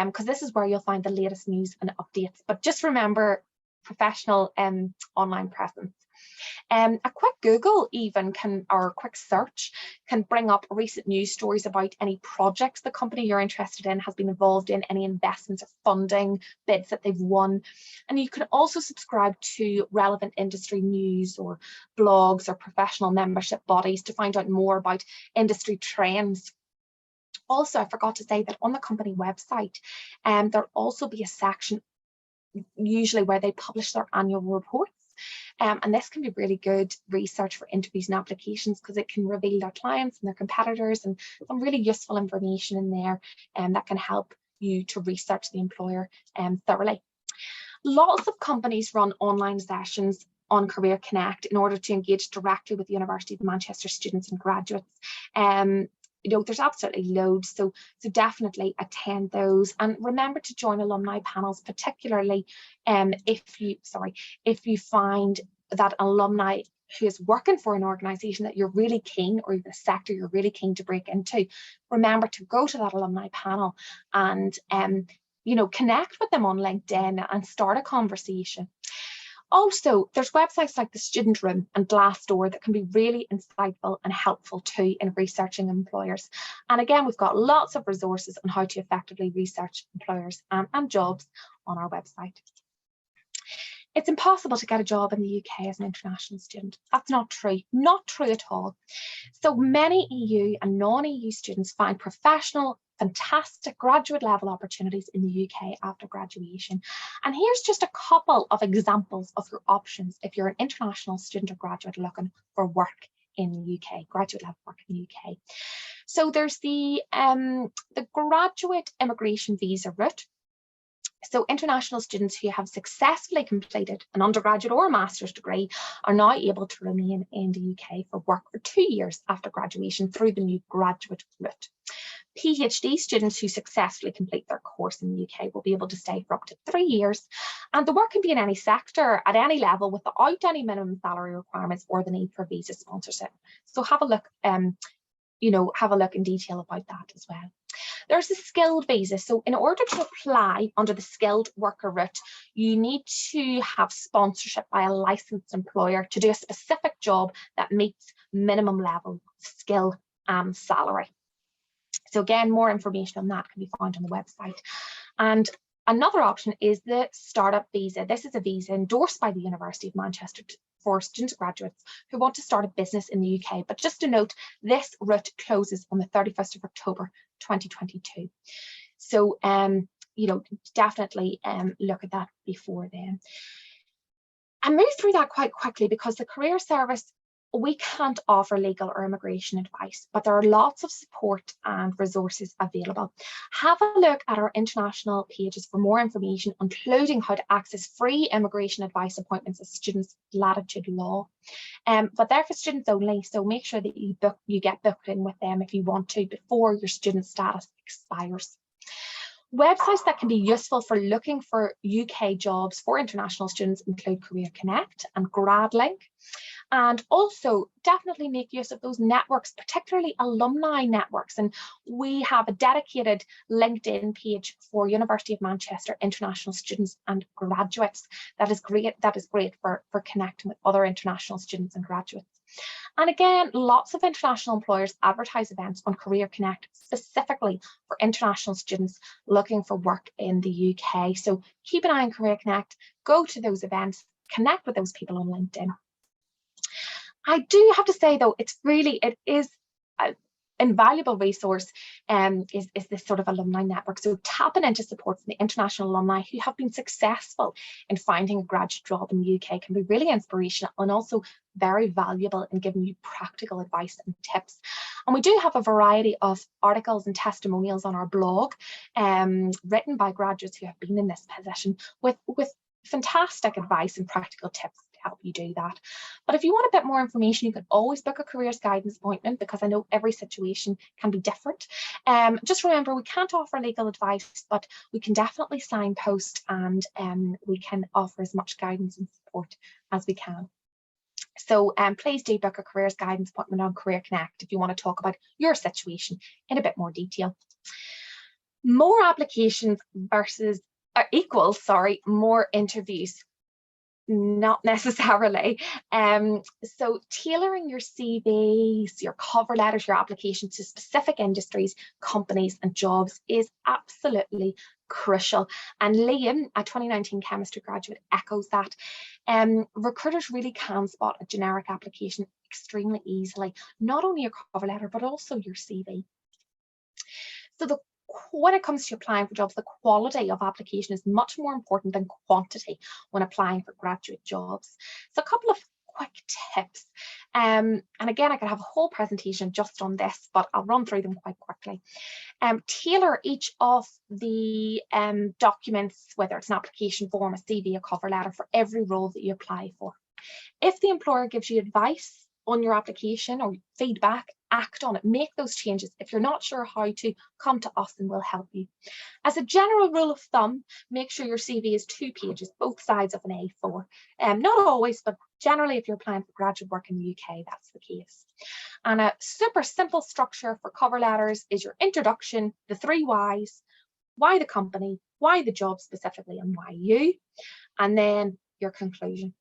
because this is where you'll find the latest news and updates. But just remember, professional online presence. A quick Google or a quick search can bring up recent news stories about any projects the company you're interested in has been involved in, any investments or funding bids that they've won. And you can also subscribe to relevant industry news or blogs or professional membership bodies to find out more about industry trends. Also, I forgot to say that on the company website, there'll also be a section usually where they publish their annual reports. And this can be really good research for interviews and applications, because it can reveal their clients and their competitors and some really useful information in there that can help you to research the employer thoroughly. Lots of companies run online sessions on Career Connect in order to engage directly with the University of Manchester students and graduates. There's absolutely loads, so definitely attend those, and remember to join alumni panels, particularly if you find that alumni who is working for an organization that you're really keen, or even a sector you're really keen to break into. Remember to go to that alumni panel and connect with them on LinkedIn and start a conversation. Also, there's websites like the Student Room and Glassdoor that can be really insightful and helpful too in researching employers. And again, we've got lots of resources on how to effectively research employers and jobs on our website. It's impossible to get a job in the UK as an international student. That's not true, not true at all. So many EU and non-EU students find professional, fantastic graduate level opportunities in the UK after graduation. And here's just a couple of examples of your options if you're an international student or graduate looking for work in the UK, graduate level work in the UK. So there's the graduate immigration visa route. So international students who have successfully completed an undergraduate or a master's degree are now able to remain in the UK for work for 2 years after graduation through the new graduate route. PhD students who successfully complete their course in the UK will be able to stay for up to 3 years, and the work can be in any sector at any level without any minimum salary requirements or the need for visa sponsorship. So have a look, have a look in detail about that as well. There's a skilled visa. So in order to apply under the skilled worker route, you need to have sponsorship by a licensed employer to do a specific job that meets minimum level skill and salary. So again, more information on that can be found on the website. And another option is the startup visa. This is a visa endorsed by the University of Manchester for students and graduates who want to start a business in the UK. But just to note, this route closes on the 31st of October 2022. So, definitely look at that before then. And move through that quite quickly, because the Career Service, we can't offer legal or immigration advice, but there are lots of support and resources available. Have a look at our international pages for more information, including how to access free immigration advice appointments as students' latitude law. But they're for students only, so make sure that you get booked in with them if you want to before your student status expires. Websites that can be useful for looking for UK jobs for international students include Career Connect and Grad. And also definitely make use of those networks, particularly alumni networks. And we have a dedicated LinkedIn page for University of Manchester international students and graduates. That is great. That is great for connecting with other international students and graduates. And again, lots of international employers advertise events on Career Connect specifically for international students looking for work in the UK. So keep an eye on Career Connect, go to those events, connect with those people on LinkedIn. I do have to say though, it is an invaluable resource is this sort of alumni network. So tapping into support from the international alumni who have been successful in finding a graduate job in the UK can be really inspirational and also very valuable in giving you practical advice and tips. And we do have a variety of articles and testimonials on our blog written by graduates who have been in this position with fantastic advice and practical tips to help you do that. But if you want a bit more information, you can always book a careers guidance appointment because I know every situation can be different. Just remember, we can't offer legal advice, but we can definitely signpost and we can offer as much guidance and support as we can. So please do book a careers guidance appointment on Career Connect if you want to talk about your situation in a bit more detail. More applications equals more interviews. Not necessarily. So tailoring your CVs, your cover letters, your applications to specific industries, companies and jobs is absolutely crucial. And Liam, a 2019 chemistry graduate, echoes that. Recruiters really can spot a generic application extremely easily, not only your cover letter, but also your CV. So when it comes to applying for jobs, the quality of application is much more important than quantity when applying for graduate jobs. So a couple of quick tips. And again, I could have a whole presentation just on this, but I'll run through them quite quickly. Tailor each of the documents, whether it's an application form, a CV, a cover letter, for every role that you apply for. If the employer gives you advice on your application or feedback, act on it, make those changes. If you're not sure how to, come to us and we'll help you. As a general rule of thumb, make sure your CV is 2 pages, both sides of an A4. Not always, but generally if you're applying for graduate work in the UK, that's the case. And a super simple structure for cover letters is your introduction, the 3 whys, why the company, why the job specifically, and why you, and then your conclusion.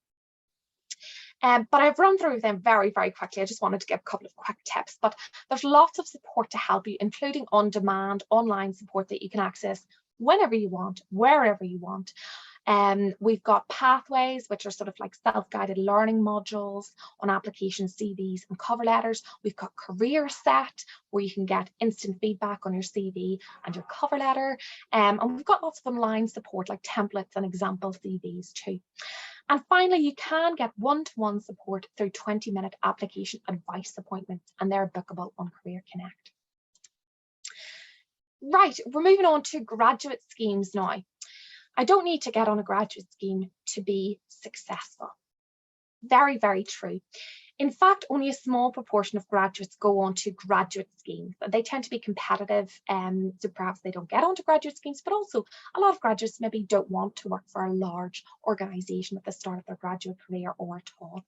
But I've run through them very, very quickly. I just wanted to give a couple of quick tips, but there's lots of support to help you, including on-demand online support that you can access whenever you want, wherever you want. We've got pathways, which are sort of like self-guided learning modules on applications, CVs and cover letters. We've got Career Set, where you can get instant feedback on your CV and your cover letter. And we've got lots of online support like templates and example CVs too. And finally, you can get one-to-one support through 20-minute application advice appointments, and they're bookable on Career Connect. Right, we're moving on to graduate schemes now. I don't need to get on a graduate scheme to be successful. Very, very true. In fact, only a small proportion of graduates go on to graduate schemes. They tend to be competitive, so perhaps they don't get onto graduate schemes, but also a lot of graduates maybe don't want to work for a large organisation at the start of their graduate career or at all.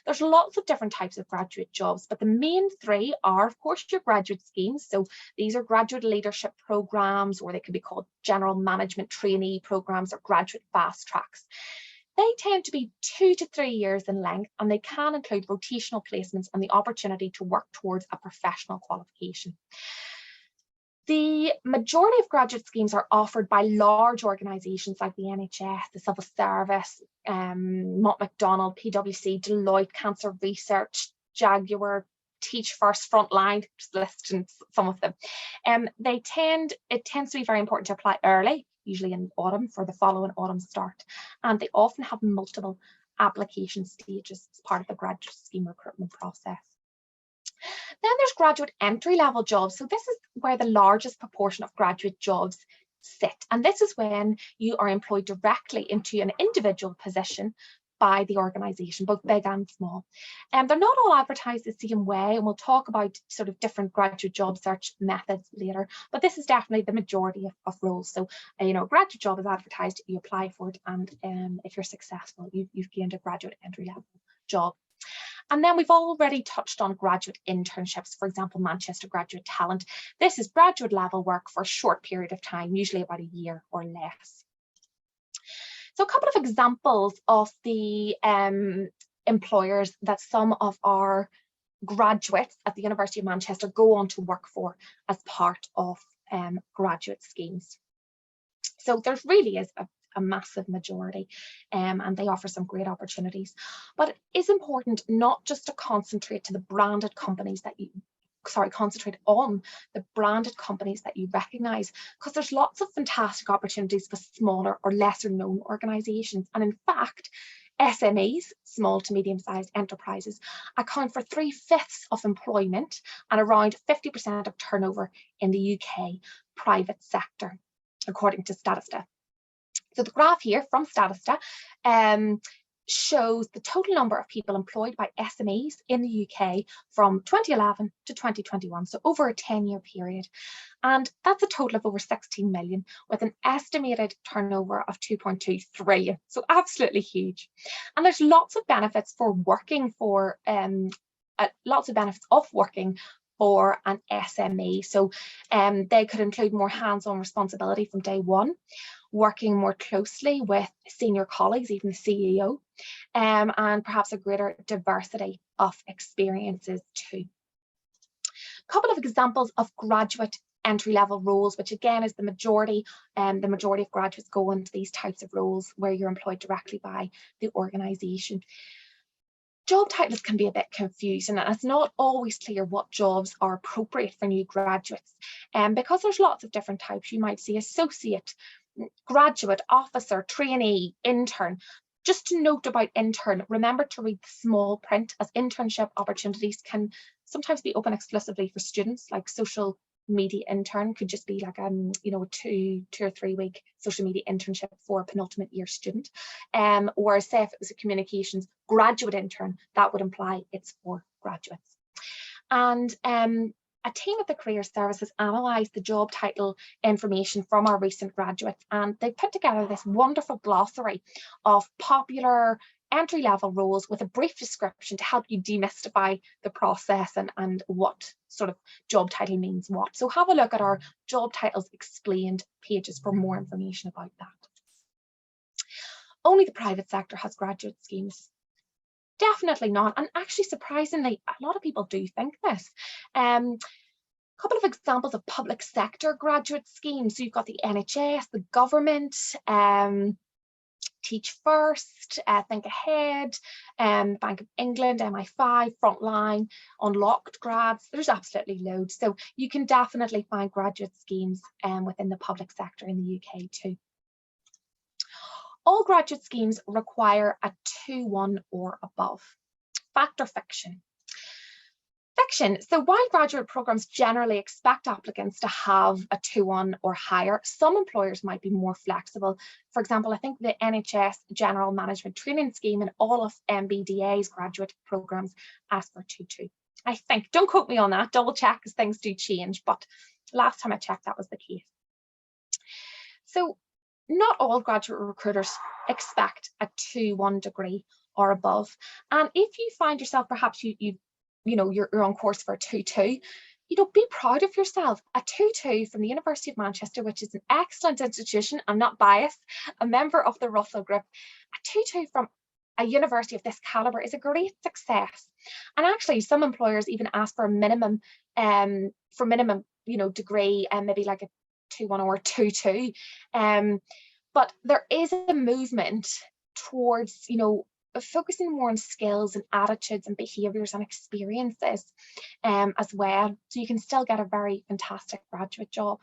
There's lots of different types of graduate jobs, but the main 3 are, of course, your graduate schemes. So these are graduate leadership programmes, or they could be called general management trainee programmes or graduate fast tracks. They tend to be 2 to 3 years in length, and they can include rotational placements and the opportunity to work towards a professional qualification. The majority of graduate schemes are offered by large organisations like the NHS, the Civil Service, Mott MacDonald, PwC, Deloitte, Cancer Research, Jaguar, Teach First, Frontline, just listing some of them. It tends to be very important to apply early, usually in autumn, for the following autumn start. And they often have multiple application stages as part of the graduate scheme recruitment process. Then there's graduate entry-level jobs. So this is where the largest proportion of graduate jobs sit. And this is when you are employed directly into an individual position by the organisation, both big and small. And they're not all advertised the same way, and we'll talk about sort of different graduate job search methods later, but this is definitely the majority of roles. So, you know, a graduate job is advertised, you apply for it, and if you're successful, you've gained a graduate entry-level job. And then we've already touched on graduate internships, for example, Manchester Graduate Talent. This is graduate level work for a short period of time, usually about a year or less. So a couple of examples of the employers that some of our graduates at the University of Manchester go on to work for as part of graduate schemes. So there really is a massive majority, and they offer some great opportunities. But it is important not just to concentrate to the branded companies that you, concentrate on the branded companies that you recognise, because there's lots of fantastic opportunities for smaller or lesser known organisations. And in fact, SMEs, small to medium-sized enterprises, account for 3/5 of employment and around 50% of turnover in the UK private sector, according to Statista. So the graph here from Statista shows the total number of people employed by SMEs in the UK from 2011 to 2021, so over a 10-year period. And that's a total of over 16 million, with an estimated turnover of 2.2 trillion. So absolutely huge. And there's lots of benefits for working for, lots of benefits of working for an SME. So they could include more hands-on responsibility from day one, working more closely with senior colleagues, even the CEO, and perhaps a greater diversity of experiences too. A couple of examples of graduate entry-level roles, which again is the majority of graduates go into these types of roles where you're employed directly by the organisation. Job titles can be a bit confusing, and it's not always clear what jobs are appropriate for new graduates. Because there's lots of different types. You might see associate, graduate, officer, trainee, intern. Just to note about intern, remember to read the small print, as internship opportunities can sometimes be open exclusively for students, like social media intern could just be like you know, a two or 3 week social media internship for a penultimate year student, or say if it was a communications graduate intern, that would imply it's for graduates. And a team at the Career Service has analysed the job title information from our recent graduates, and they put together this wonderful glossary of popular entry-level roles with a brief description to help you demystify the process and what sort of job title means what. So have a look at our job titles explained pages for more information about that. Only the private sector has graduate schemes. Definitely not, and actually surprisingly, a lot of people do think this. A couple of examples of public sector graduate schemes. So you've got the NHS, the government, Teach First, Think Ahead, Bank of England, MI5, Frontline, Unlocked Grads. There's absolutely loads. So you can definitely find graduate schemes within the public sector in the UK too. All graduate schemes require a 2-1 or above. Fact or fiction? Fiction. So while graduate programs generally expect applicants to have a 2-1 or higher, some employers might be more flexible. For example, I think the NHS General Management Training Scheme and all of MBDA's graduate programs ask for 2-2. I think, don't quote me on that, double check because things do change, but last time I checked that was the case. So not all graduate recruiters expect a 2-1 degree or above. And if you find yourself, perhaps you're on course for a 2-2, be proud of yourself. A 2-2 from the University of Manchester, which is an excellent institution, I'm not biased, a member of the Russell Group, a 2-2 from a university of this caliber is a great success. And actually some employers even ask for a minimum degree, and maybe like a 2-1 or 2-2. But there is a movement towards, focusing more on skills and attitudes and behaviours and experiences as well. So you can still get a very fantastic graduate job.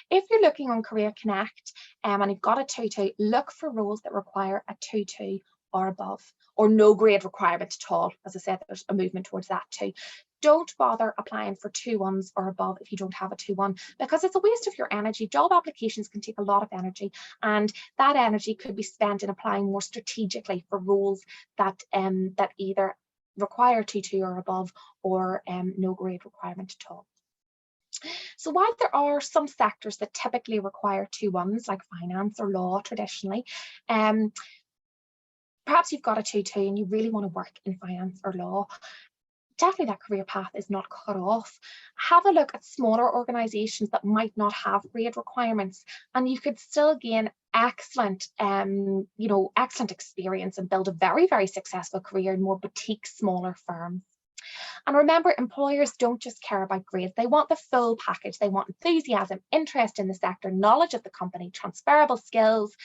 If you're looking on Career Connect and you've got a 2-2, look for roles that require a 2-2 or above, or no grade requirement at all. As I said, there's a movement towards that too. don't bother applying for 2-1s or above if you don't have a 2-1, because it's a waste of your energy. Job applications can take a lot of energy, and that energy could be spent in applying more strategically for roles that that either require 2-2 or above, or no grade requirement at all. So while there are some sectors that typically require 2-1s, like finance or law traditionally, perhaps you've got a 2-2 and you really want to work in finance or law, definitely that career path is not cut off. Have a look at smaller organizations that might not have grade requirements, and you could still gain excellent, excellent experience and build a very, very successful career in more boutique, smaller firms. And remember, employers don't just care about grades. They want the full package. They want enthusiasm, interest in the sector, knowledge of the company, transferable skills,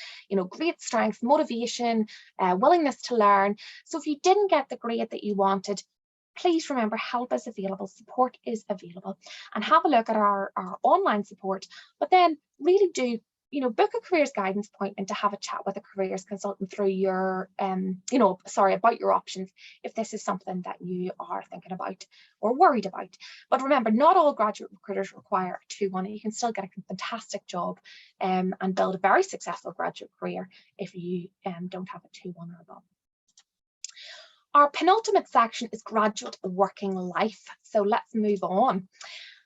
great strengths, motivation, willingness to learn. So if you didn't get the grade that you wanted, please remember, help is available, support is available, and have a look at our online support. But then really do, book a careers guidance appointment to have a chat with a careers consultant through your, about your options, if this is something that you are thinking about or worried about. But remember, not all graduate recruiters require a 2-1. You can still get a fantastic job and build a very successful graduate career if you don't have a 2-1 or above. Our penultimate section is graduate working life. So let's move on.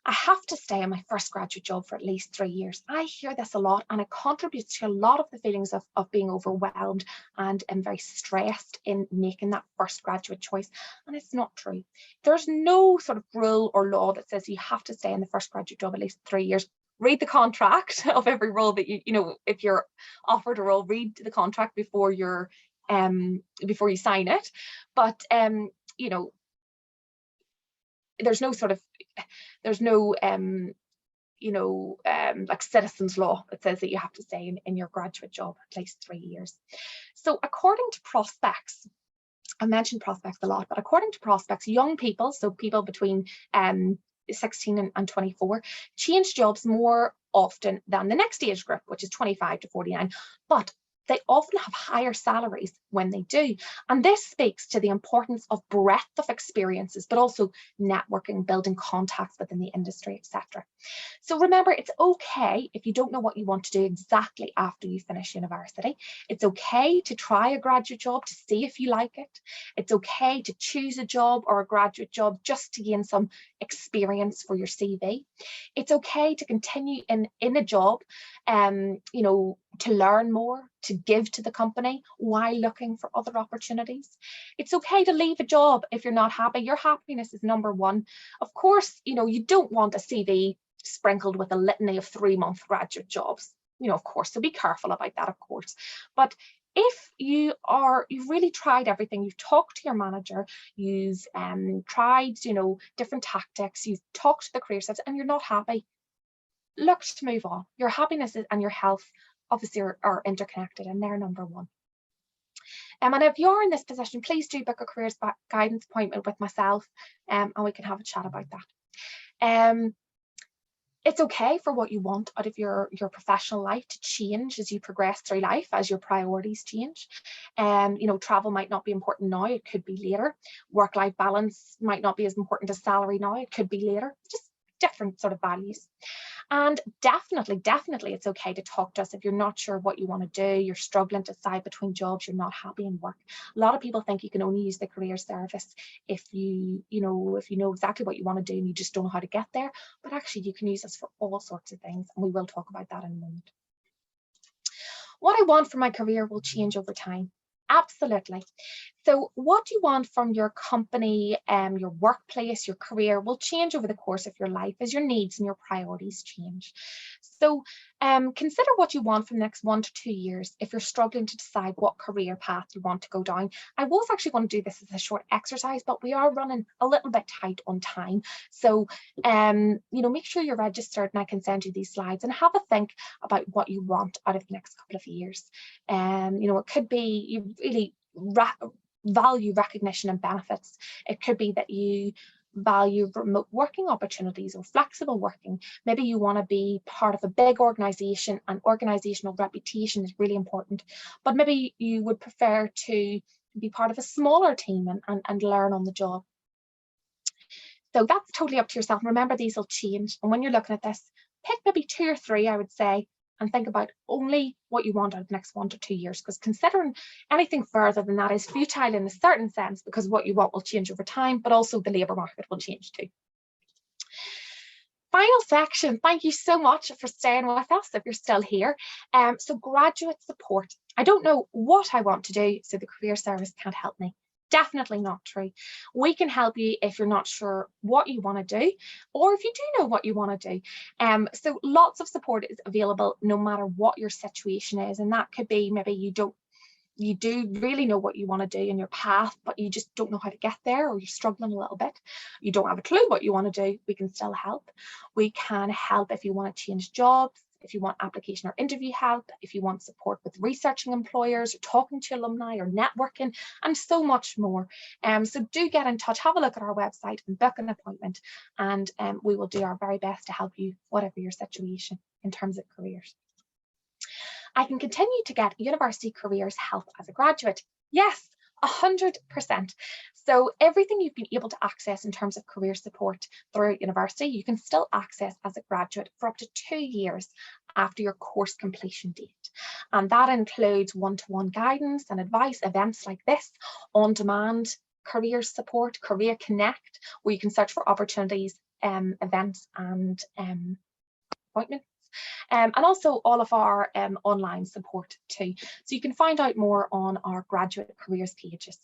I have to stay in my first graduate job for at least 3 years. I hear this a lot, and it contributes to a lot of the feelings of being overwhelmed and very stressed in making that first graduate choice. And it's not true. There's no sort of rule or law that says you have to stay in the first graduate job at least 3 years. Read the contract of every role that if you're offered a role, read the contract before you sign it. But there's no like citizens law that says that you have to stay in your graduate job at least 3 years. So according to prospects, I mentioned prospects a lot, but according to prospects, young people, so people between 16 and 24, change jobs more often than the next age group, which is 25 to 49. But they often have higher salaries when they do. And this speaks to the importance of breadth of experiences, but also networking, building contacts within the industry, etc. So remember, it's okay if you don't know what you want to do exactly after you finish university. It's okay to try a graduate job to see if you like it. It's okay to choose a job or a graduate job just to gain some experience for your CV. It's okay to continue in a job, to learn more, to give to the company while looking for other opportunities. It's okay to leave a job if you're not happy. Your happiness is number one. Of course, you don't want a CV sprinkled with a litany of 3-month graduate jobs, of course, so be careful about that, of course. But if you've really tried everything, you've talked to your manager, you've tried, different tactics, you've talked to the career service and you're not happy, look to move on. Your happiness and your health obviously are interconnected, and they're number one. And if you're in this position, please do book a careers guidance appointment with myself, and we can have a chat about that. It's okay for what you want out of your professional life to change as you progress through life, as your priorities change. Travel might not be important now, it could be later. Work-life balance might not be as important as salary now, it could be later. Just different sort of values. And definitely it's okay to talk to us if you're not sure what you want to do, you're struggling to decide between jobs, you're not happy in work. A lot of people think you can only use the career service if you know exactly what you want to do and you just don't know how to get there. But actually you can use us for all sorts of things, and we will talk about that in a moment. What I want for my career will change over time. Absolutely. So what you want from your company, your workplace, your career will change over the course of your life as your needs and your priorities change. So consider what you want from the next 1 to 2 years if you're struggling to decide what career path you want to go down. I was actually going to do this as a short exercise, but we are running a little bit tight on time. So, make sure you're registered and I can send you these slides and have a think about what you want out of the next couple of years. It could be you really value recognition and benefits. It could be that you value remote working opportunities or flexible working. Maybe you want to be part of a big organization and organizational reputation is really important, but maybe you would prefer to be part of a smaller team and learn on the job. So that's totally up to yourself. Remember, these will change. And when you're looking at this, pick maybe 2 or 3, I would say, and think about only what you want out of the next 1 to 2 years, because considering anything further than that is futile in a certain sense, because what you want will change over time, but also the labour market will change too. Final section, thank you so much for staying with us if you're still here. So graduate support. I don't know what I want to do, so the career service can't help me. Definitely not true. We can help you if you're not sure what you want to do, or if you do know what you want to do. So lots of support is available no matter what your situation is, and that could be maybe you do really know what you want to do in your path, but you just don't know how to get there, or you're struggling a little bit. You don't have a clue what you want to do. We can still help. We can help if you want to change jobs, if you want application or interview help, if you want support with researching employers or talking to alumni or networking, and so much more. So do get in touch, have a look at our website and book an appointment, and we will do our very best to help you, whatever your situation in terms of careers. I can continue to get university careers help as a graduate. Yes, 100%. So everything you've been able to access in terms of career support throughout university, you can still access as a graduate for up to 2 years after your course completion date. And that includes one-to-one guidance and advice, events like this, on-demand career support, Career Connect, where you can search for opportunities, events and appointments. And also all of our online support too. So you can find out more on our graduate careers pages.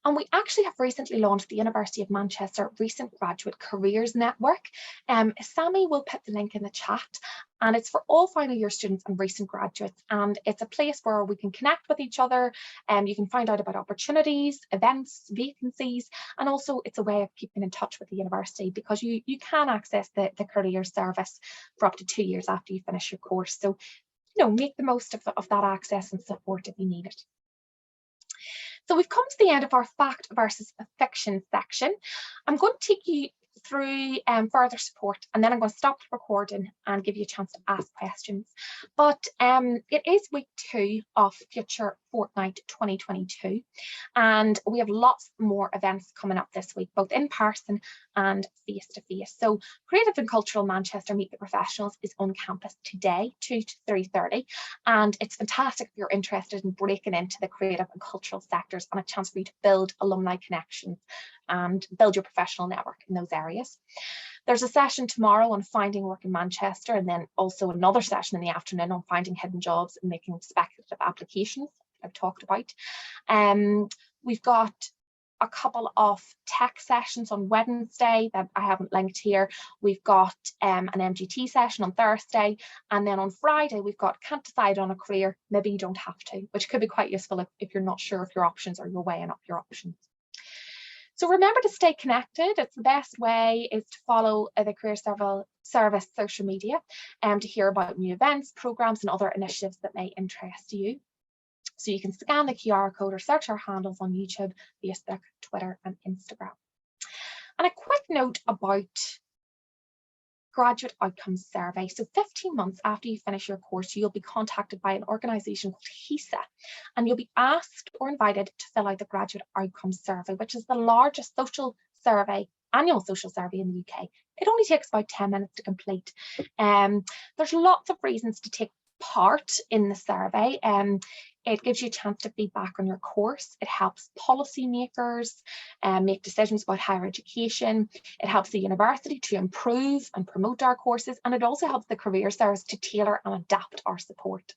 And we actually have recently launched the University of Manchester Recent Graduate Careers Network. Sammy will put the link in the chat, and it's for all final year students and recent graduates. And it's a place where we can connect with each other, and you can find out about opportunities, events, vacancies, and also it's a way of keeping in touch with the university, because you can access the career service for up to 2 years after you finish your course. So, make the most of that access and support if you need it. So we've come to the end of our fact versus fiction section. I'm going to take you through further support, and then I'm going to stop the recording and give you a chance to ask questions. But it is week 2 of Future Fortnight 2022, and we have lots more events coming up this week, both in person and face-to-face. So Creative and Cultural Manchester Meet the Professionals is on campus today, 2 to 3:30, and it's fantastic if you're interested in breaking into the creative and cultural sectors, and a chance for you to build alumni connections and build your professional network in those areas. There's a session tomorrow on finding work in Manchester, and then also another session in the afternoon on finding hidden jobs and making speculative applications I've talked about. We've got a couple of tech sessions on Wednesday that I haven't linked here. We've got an MGT session on Thursday, and then on Friday we've got Can't Decide on a Career, Maybe You Don't Have to, which could be quite useful if you're not sure of your options or you're weighing up your options. So remember to stay connected. It's the best way is to follow the Career Service social media to hear about new events, programs and other initiatives that may interest you. So you can scan the QR code or search our handles on YouTube, Facebook, Twitter and Instagram. And a quick note about Graduate Outcomes Survey. So 15 months after you finish your course, you'll be contacted by an organisation called HESA, and you'll be asked or invited to fill out the Graduate Outcomes Survey, which is the largest annual social survey in the UK. It only takes about 10 minutes to complete. There's lots of reasons to take part in the survey. It gives you a chance to feedback on your course. It helps policymakers make decisions about higher education. It helps the university to improve and promote our courses, and it also helps the career service to tailor and adapt our support.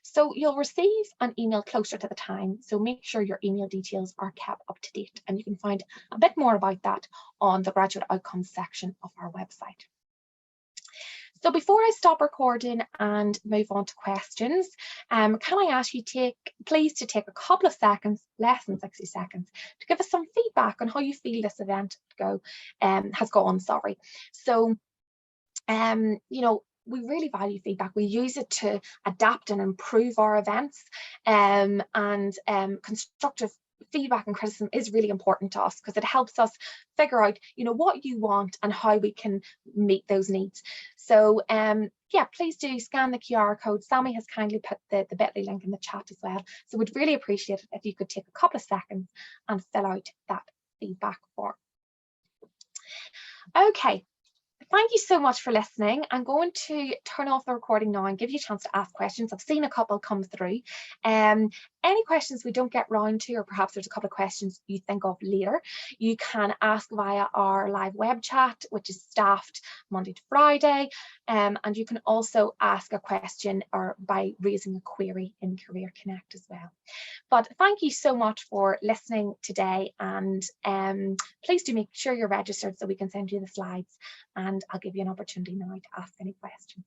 So you'll receive an email closer to the time, so make sure your email details are kept up to date, and you can find a bit more about that on the Graduate Outcomes section of our website. So before I stop recording and move on to questions, can I ask you please to take a couple of seconds, less than 60 seconds, to give us some feedback on how you feel this event has gone. So, we really value feedback. We use it to adapt and improve our events, and constructive feedback and criticism is really important to us because it helps us figure out, what you want and how we can meet those needs. So yeah, please do scan the QR code. Sammy has kindly put the bit.ly link in the chat as well. So we'd really appreciate it if you could take a couple of seconds and fill out that feedback form. Okay. Thank you so much for listening. I'm going to turn off the recording now and give you a chance to ask questions. I've seen a couple come through. Any questions we don't get round to, or perhaps there's a couple of questions you think of later, you can ask via our live web chat, which is staffed Monday to Friday. And you can also ask a question or by raising a query in Career Connect as well. But thank you so much for listening today, and please do make sure you're registered so we can send you the slides, and I'll give you an opportunity now to ask any questions.